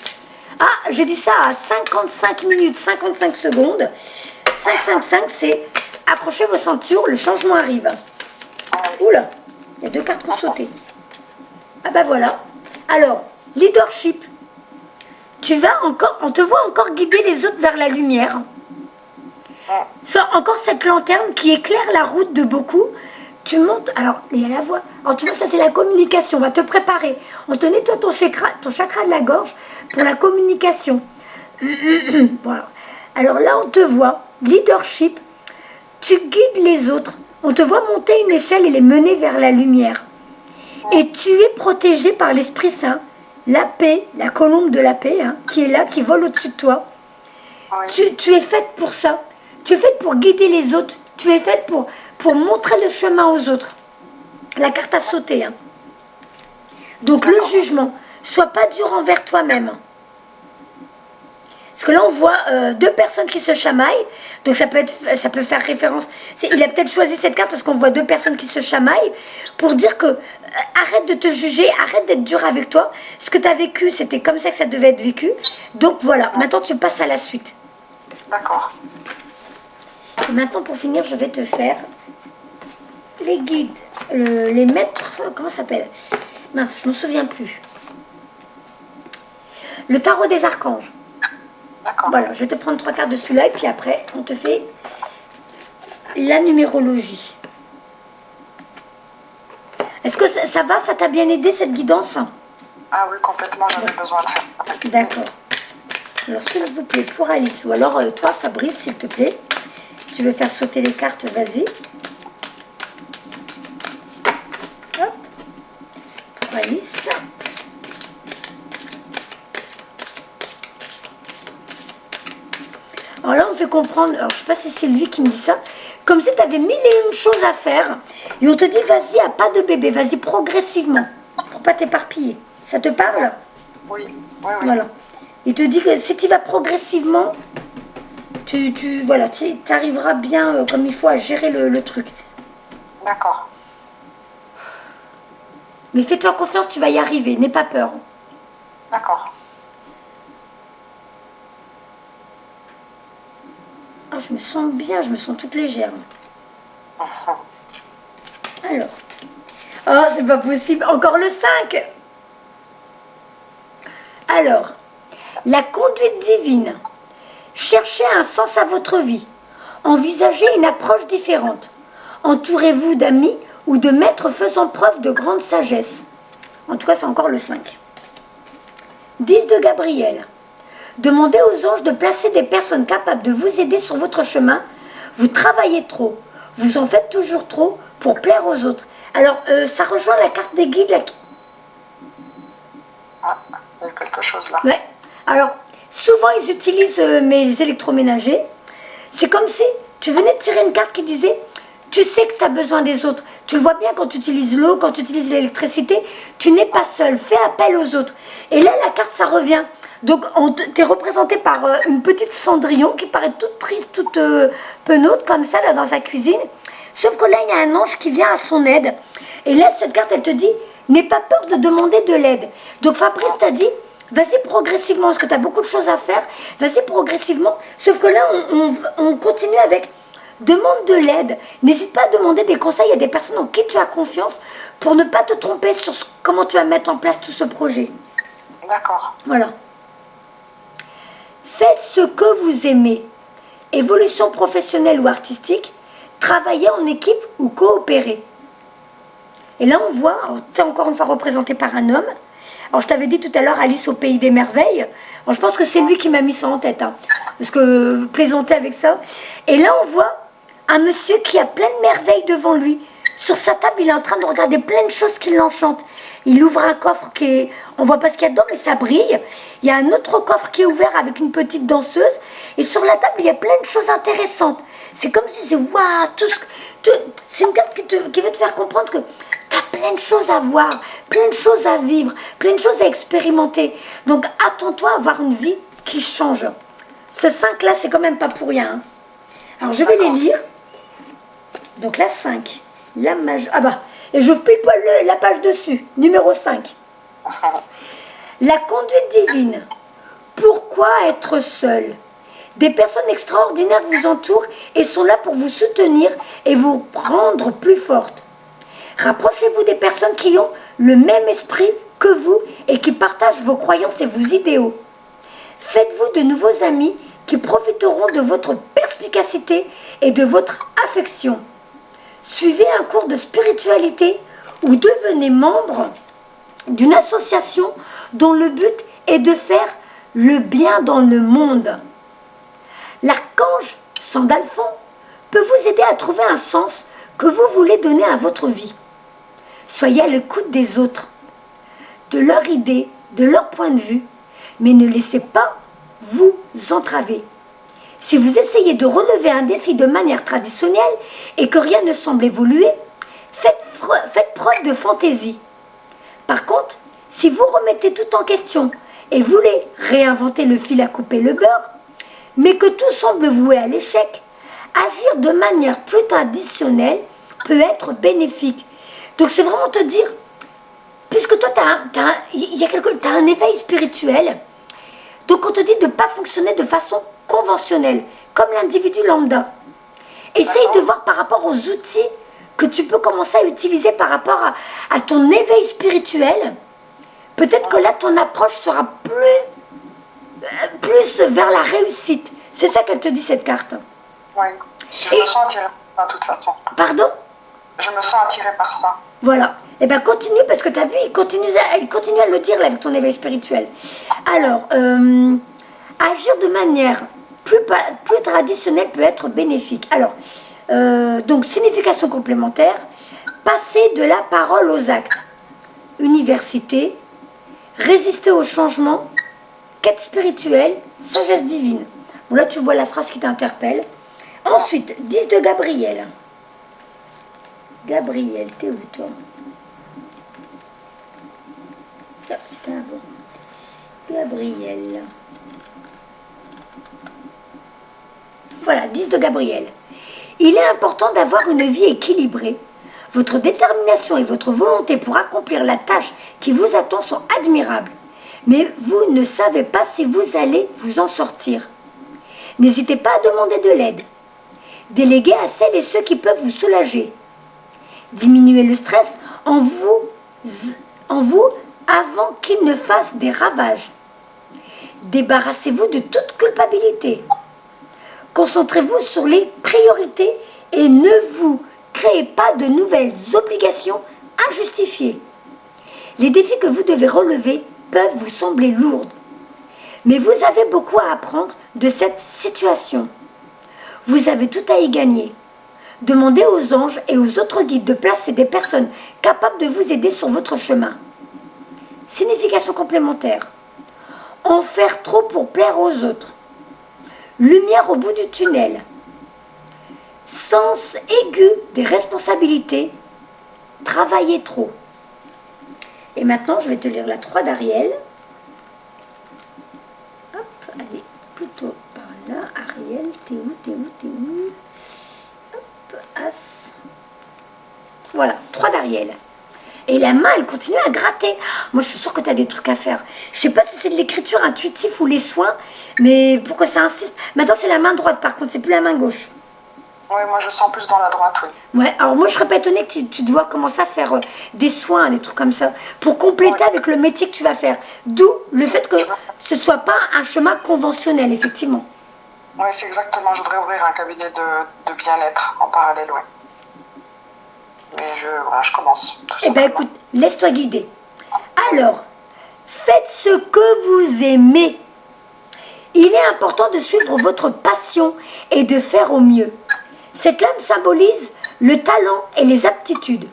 Ah, j'ai dit ça à 55 minutes, 55 secondes. 555, c'est accrochez vos ceintures, le changement arrive. Oula, il y a 2 cartes pour sauter. Ah bah voilà. Alors, leadership. On te voit encore guider les autres vers la lumière. Encore cette lanterne qui éclaire la route de beaucoup. Tu montes, alors il y a la voix. Alors tu vois, ça c'est la communication, on va te préparer. On te nettoie ton chakra de la gorge pour la communication. Voilà. Alors là, on te voit, leadership, tu guides les autres. On te voit monter une échelle et les mener vers la lumière. Et tu es protégé par l'Esprit Saint, la paix, la colombe de la paix, qui est là, qui vole au-dessus de toi. Tu es faite pour ça. Tu es faite pour guider les autres. Tu es faite pour montrer le chemin aux autres. La carte a sauté. Donc le jugement, sois pas dur envers toi-même. Parce que là on voit 2 personnes qui se chamaillent. Donc ça peut faire référence. Il a peut-être choisi cette carte parce qu'on voit 2 personnes qui se chamaillent pour dire que arrête de te juger, arrête d'être dur avec toi. Ce que tu as vécu, c'était comme ça que ça devait être vécu. Donc voilà, maintenant tu passes à la suite. D'accord. Et maintenant pour finir, je vais te faire les guides, les maîtres, comment ça s'appelle? Mince, je ne me souviens plus. Le tarot des archanges. D'accord. Voilà, je vais te prendre 3 cartes de celui-là et puis après, on te fait la numérologie. Est-ce que ça va? Ça t'a bien aidé cette guidance? Ah oui, complètement, j'avais besoin de faire. D'accord. Alors, s'il vous plaît, pour Alice, ou alors toi, Fabrice, s'il te plaît, si tu veux faire sauter les cartes, vas-y. Hop. Pour Alice. Alors là, on fait comprendre, alors je ne sais pas si c'est lui qui me dit ça, comme si tu avais 1001 choses à faire, et on te dit, vas-y, à pas de bébé, vas-y progressivement, pour pas t'éparpiller. Ça te parle? Oui, oui, oui. Voilà. Il te dit que si tu vas progressivement, tu arriveras bien comme il faut à gérer le truc. D'accord. Mais fais-toi confiance, tu vas y arriver, n'aie pas peur. D'accord. Ah, je me sens bien, je me sens toute légère. Alors. Oh, c'est pas possible. Encore le 5. Alors. La conduite divine. Cherchez un sens à votre vie. Envisagez une approche différente. Entourez-vous d'amis ou de maîtres faisant preuve de grande sagesse. En tout cas, c'est encore le 5. 10 de Gabriel. Demandez aux anges de placer des personnes capables de vous aider sur votre chemin. Vous travaillez trop. Vous en faites toujours trop pour plaire aux autres. Alors, ça rejoint la carte des guides. Ah, il y a quelque chose là. Ouais. Alors, souvent, ils utilisent mes électroménagers. C'est comme si tu venais de tirer une carte qui disait « Tu sais que tu as besoin des autres. Tu le vois bien quand tu utilises l'eau, quand tu utilises l'électricité. Tu n'es pas seul. Fais appel aux autres. » Et là, la carte, ça revient. Donc, tu es représenté par une petite Cendrillon qui paraît toute triste, toute penaude, comme ça, là, dans sa cuisine. Sauf que là, il y a un ange qui vient à son aide. Et là, cette carte, elle te dit, n'aie pas peur de demander de l'aide. Donc, Fabrice t'a dit, Vas-y progressivement, parce que tu as beaucoup de choses à faire. Vas-y progressivement. Sauf que là, on continue avec demande de l'aide. N'hésite pas à demander des conseils à des personnes en qui tu as confiance pour ne pas te tromper sur comment tu vas mettre en place tout ce projet. D'accord. Voilà. Faites ce que vous aimez. Évolution professionnelle ou artistique, travailler en équipe ou coopérer. Et là, on voit, tu es encore une fois représenté par un homme. Alors, je t'avais dit tout à l'heure Alice au pays des merveilles. Alors, je pense que c'est lui qui m'a mis ça en tête. Hein, parce que plaisanter avec ça. Et là, on voit un monsieur qui a plein de merveilles devant lui. Sur sa table, il est en train de regarder plein de choses qui l'enchantent. Il ouvre un coffre qui est... On voit pas ce qu'il y a dedans, mais ça brille. Il y a un autre coffre qui est ouvert avec une petite danseuse. Et sur la table, il y a plein de choses intéressantes. C'est comme si c'est... Waouh, c'est une carte qui veut te faire comprendre que tu as plein de choses à voir, plein de choses à vivre, plein de choses à expérimenter. Donc, attends-toi à avoir une vie qui change. Ce 5-là, c'est quand même pas pour rien. Hein. Alors, je vais les lire. Donc, la 5. La majeure... Ah bah, et je pile poil la page dessus. Numéro 5. La conduite divine. Pourquoi être seul? Des personnes extraordinaires vous entourent et sont là pour vous soutenir et vous rendre plus forte. Rapprochez-vous des personnes qui ont le même esprit que vous et qui partagent vos croyances et vos idéaux. Faites-vous de nouveaux amis qui profiteront de votre perspicacité et de votre affection. Suivez un cours de spiritualité ou devenez membre d'une association dont le but est de faire le bien dans le monde. L'archange Sandalphon peut vous aider à trouver un sens que vous voulez donner à votre vie. Soyez à l'écoute des autres, de leurs idées, de leur point de vue, mais ne laissez pas vous entraver. Si vous essayez de relever un défi de manière traditionnelle et que rien ne semble évoluer, faites preuve de fantaisie. Par contre, si vous remettez tout en question et voulez réinventer le fil à couper le beurre, mais que tout semble voué à l'échec, agir de manière plus traditionnelle peut être bénéfique. Donc c'est vraiment te dire, puisque toi, tu as un éveil spirituel, donc on te dit de ne pas fonctionner de façon conventionnelle, comme l'individu lambda. Essaye de voir par rapport aux outils que tu peux commencer à utiliser par rapport à ton éveil spirituel. Peut-être que là, ton approche sera plus vers la réussite. C'est ça qu'elle te dit, cette carte. Oui, je me sens attirée par ça, de toute façon. Pardon? Je me sens attirée par ça. Voilà. Eh bien, continue, parce que tu as vu, il continue à le dire là, avec ton éveil spirituel. Alors, agir de manière plus traditionnelle peut être bénéfique. Alors, donc, signification complémentaire, passer de la parole aux actes. Université, résister au changement, quête spirituelle, sagesse divine. Bon, là, tu vois la phrase qui t'interpelle. Ensuite, 10 de Gabriel. Gabriel, t'es où, toi? Ah, c'était un bon. Gabriel. Voilà, 10 de Gabriel. Il est important d'avoir une vie équilibrée. Votre détermination et votre volonté pour accomplir la tâche qui vous attend sont admirables. Mais vous ne savez pas si vous allez vous en sortir. N'hésitez pas à demander de l'aide. Déléguez à celles et ceux qui peuvent vous soulager. Diminuez le stress en vous avant qu'il ne fasse des ravages. Débarrassez-vous de toute culpabilité. Concentrez-vous sur les priorités et ne vous créez pas de nouvelles obligations injustifiées. Les défis que vous devez relever peuvent vous sembler lourds. Mais vous avez beaucoup à apprendre de cette situation. Vous avez tout à y gagner. Demandez aux anges et aux autres guides de placer des personnes capables de vous aider sur votre chemin. Signification complémentaire. En faire trop pour plaire aux autres. Lumière au bout du tunnel. Sens aigu des responsabilités. Travailler trop. Et maintenant, je vais te lire la 3 d'Ariel. Hop, allez, plutôt par là. Ariel, t'es où? Hop, As. Voilà, 3 d'Ariel. Et la main, elle continue à gratter. Moi, je suis sûre que tu as des trucs à faire. Je sais pas si c'est de l'écriture intuitive ou les soins, mais pourquoi ça insiste? Maintenant, c'est la main droite, par contre, c'est plus la main gauche. Oui, moi je sens plus dans la droite, oui. Ouais, alors moi, je serais pas étonnée que tu dois commencer à faire des soins, des trucs comme ça, pour compléter avec le métier que tu vas faire. D'où le fait que ce soit pas un chemin conventionnel, effectivement. Oui, c'est exactement. Je voudrais ouvrir un cabinet de bien-être en parallèle, oui. Mais voilà, je commence. Eh bien, écoute, laisse-toi guider. Alors, faites ce que vous aimez. Il est important de suivre votre passion et de faire au mieux. Cette lame symbolise le talent et les aptitudes.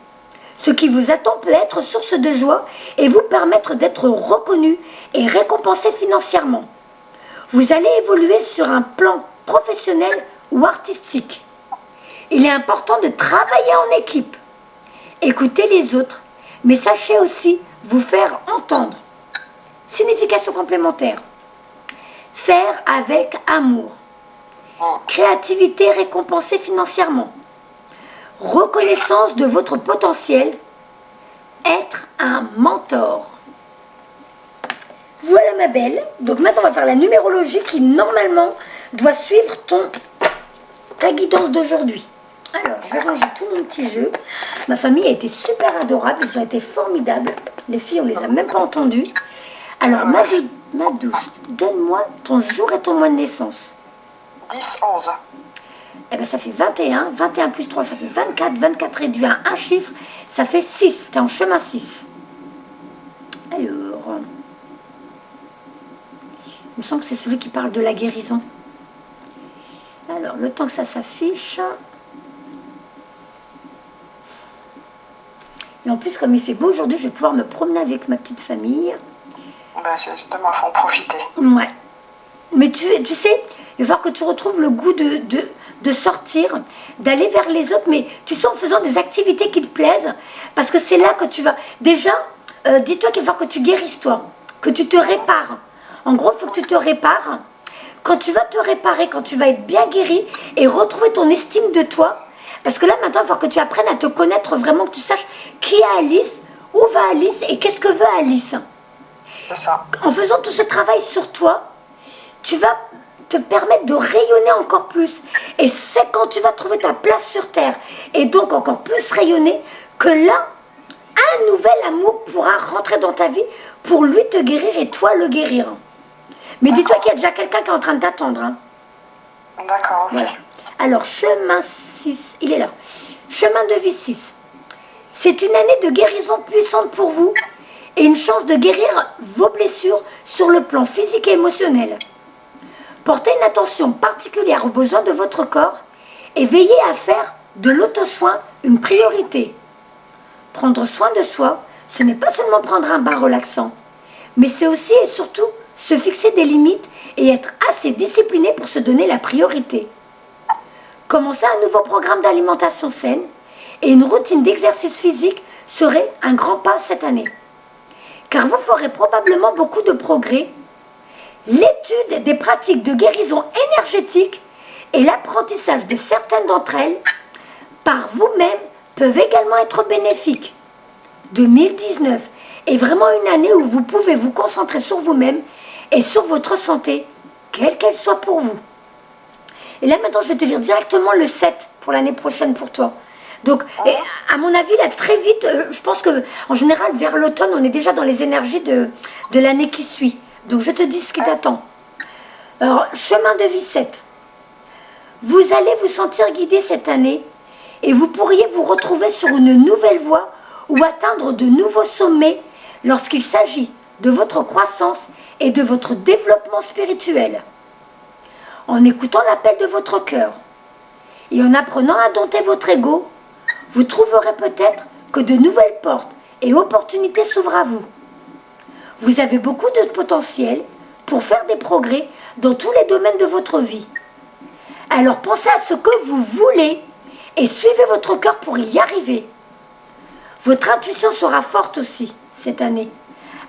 Ce qui vous attend peut être source de joie et vous permettre d'être reconnu et récompensé financièrement. Vous allez évoluer sur un plan professionnel ou artistique. Il est important de travailler en équipe. Écoutez les autres, mais sachez aussi vous faire entendre. Signification complémentaire. Faire avec amour. Créativité récompensée financièrement. Reconnaissance de votre potentiel. Être un mentor. Voilà ma belle. Donc maintenant on va faire la numérologie qui normalement doit suivre ta guidance d'aujourd'hui. Alors, je vais ranger tout mon petit jeu. Ma famille a été super adorable, ils ont été formidables. Les filles, on les a même pas entendues. Alors, ma douce, donne-moi ton jour et ton mois de naissance. 10-11. Eh bien, ça fait 21. 21 plus 3, ça fait 24. 24 réduit à un chiffre, ça fait 6. Tu es en chemin 6. Alors, il me semble que c'est celui qui parle de la guérison. Alors, le temps que ça s'affiche... Et en plus, comme il fait beau aujourd'hui, je vais pouvoir me promener avec ma petite famille. Ben, justement, il faut en profiter. Ouais. Mais tu sais, il va falloir que tu retrouves le goût de sortir, d'aller vers les autres, mais tu sais, en faisant des activités qui te plaisent, parce que c'est là que tu vas... Déjà, dis-toi qu'il va falloir que tu guérisses toi, que tu te répares. En gros, il faut que tu te répares. Quand tu vas te réparer, quand tu vas être bien guéri et retrouver ton estime de toi, parce que là, maintenant, il va falloir que tu apprennes à te connaître vraiment, que tu saches qui est Alice, où va Alice et qu'est-ce que veut Alice. C'est ça. En faisant tout ce travail sur toi, tu vas te permettre de rayonner encore plus. Et c'est quand tu vas trouver ta place sur Terre, et donc encore plus rayonner, que là, un nouvel amour pourra rentrer dans ta vie pour lui te guérir et toi le guérir. Mais dis-toi qu'il y a déjà quelqu'un qui est en train de t'attendre. Hein. D'accord, ok. Voilà. Alors, chemin 6, il est là. Chemin de vie 6. C'est une année de guérison puissante pour vous et une chance de guérir vos blessures sur le plan physique et émotionnel. Portez une attention particulière aux besoins de votre corps et veillez à faire de l'auto-soin une priorité. Prendre soin de soi, ce n'est pas seulement prendre un bain relaxant, mais c'est aussi et surtout se fixer des limites et être assez discipliné pour se donner la priorité. Commencer un nouveau programme d'alimentation saine et une routine d'exercice physique serait un grand pas cette année. Car vous ferez probablement beaucoup de progrès. L'étude des pratiques de guérison énergétique et l'apprentissage de certaines d'entre elles par vous-même peuvent également être bénéfiques. 2019 est vraiment une année où vous pouvez vous concentrer sur vous-même et sur votre santé, quelle qu'elle soit pour vous. Et là maintenant je vais te lire directement le 7 pour l'année prochaine pour toi. Donc à mon avis là très vite, je pense que en général vers l'automne on est déjà dans les énergies de l'année qui suit. Donc je te dis ce qui t'attend. Alors chemin de vie 7. Vous allez vous sentir guidé cette année et vous pourriez vous retrouver sur une nouvelle voie ou atteindre de nouveaux sommets lorsqu'il s'agit de votre croissance et de votre développement spirituel. En écoutant l'appel de votre cœur et en apprenant à dompter votre ego, vous trouverez peut-être que de nouvelles portes et opportunités s'ouvrent à vous. Vous avez beaucoup de potentiel pour faire des progrès dans tous les domaines de votre vie. Alors pensez à ce que vous voulez et suivez votre cœur pour y arriver. Votre intuition sera forte aussi cette année.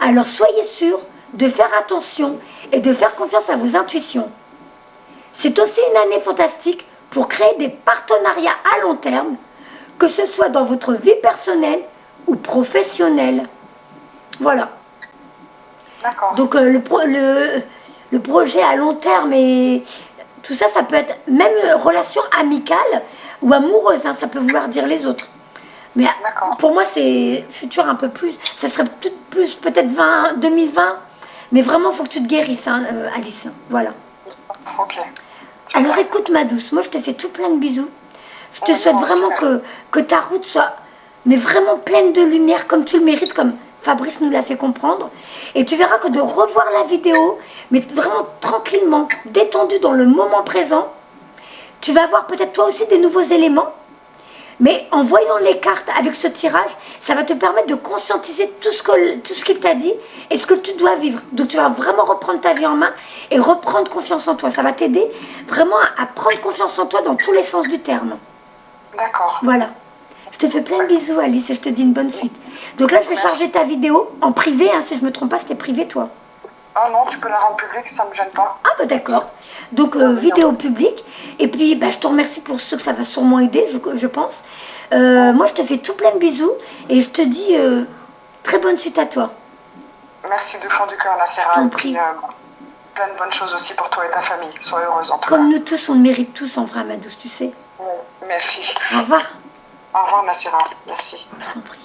Alors soyez sûr de faire attention et de faire confiance à vos intuitions. C'est aussi une année fantastique pour créer des partenariats à long terme, que ce soit dans votre vie personnelle ou professionnel. Voilà. D'accord. Donc le projet à long terme et tout ça, ça peut être même relation amicale ou amoureuse, hein, ça peut vouloir dire les autres. Mais pour moi, c'est futur un peu plus. Ça serait tout plus peut-être 2020. Mais vraiment, il faut que tu te guérisses, hein, Alice. Voilà. Ok. Alors écoute, ma douce, moi je te fais tout plein de bisous. Je te souhaite vraiment que ta route soit mais vraiment pleine de lumière, comme tu le mérites, comme Fabrice nous l'a fait comprendre. Et tu verras que de revoir la vidéo, mais vraiment tranquillement, détendu dans le moment présent, tu vas avoir peut-être toi aussi des nouveaux éléments. Mais en voyant les cartes avec ce tirage, ça va te permettre de conscientiser tout ce qu'il t'a dit et ce que tu dois vivre. Donc tu vas vraiment reprendre ta vie en main et reprendre confiance en toi. Ça va t'aider vraiment à prendre confiance en toi dans tous les sens du terme. D'accord. Voilà. Je te fais plein de bisous, Alice, et je te dis une bonne suite. Donc là, je vais charger ta vidéo en privé, hein, si je ne me trompe pas, c'était privé, toi. Ah non, tu peux la rendre publique, ça ne me gêne pas. Ah bah d'accord. Donc vidéo publique. Et puis bah, je te remercie pour ceux que ça va sûrement aider, je pense. Moi je te fais tout plein de bisous et je te dis très bonne suite à toi. Merci du fond du cœur, Nassira. Je t'en prie. Plein de bonnes choses aussi pour toi et ta famille. Sois heureuse en tout cas. Comme nous tous, on le mérite tous en vrai, ma douce, tu sais. Merci. Au revoir. Au revoir, Nassira. Merci. Je t'en prie.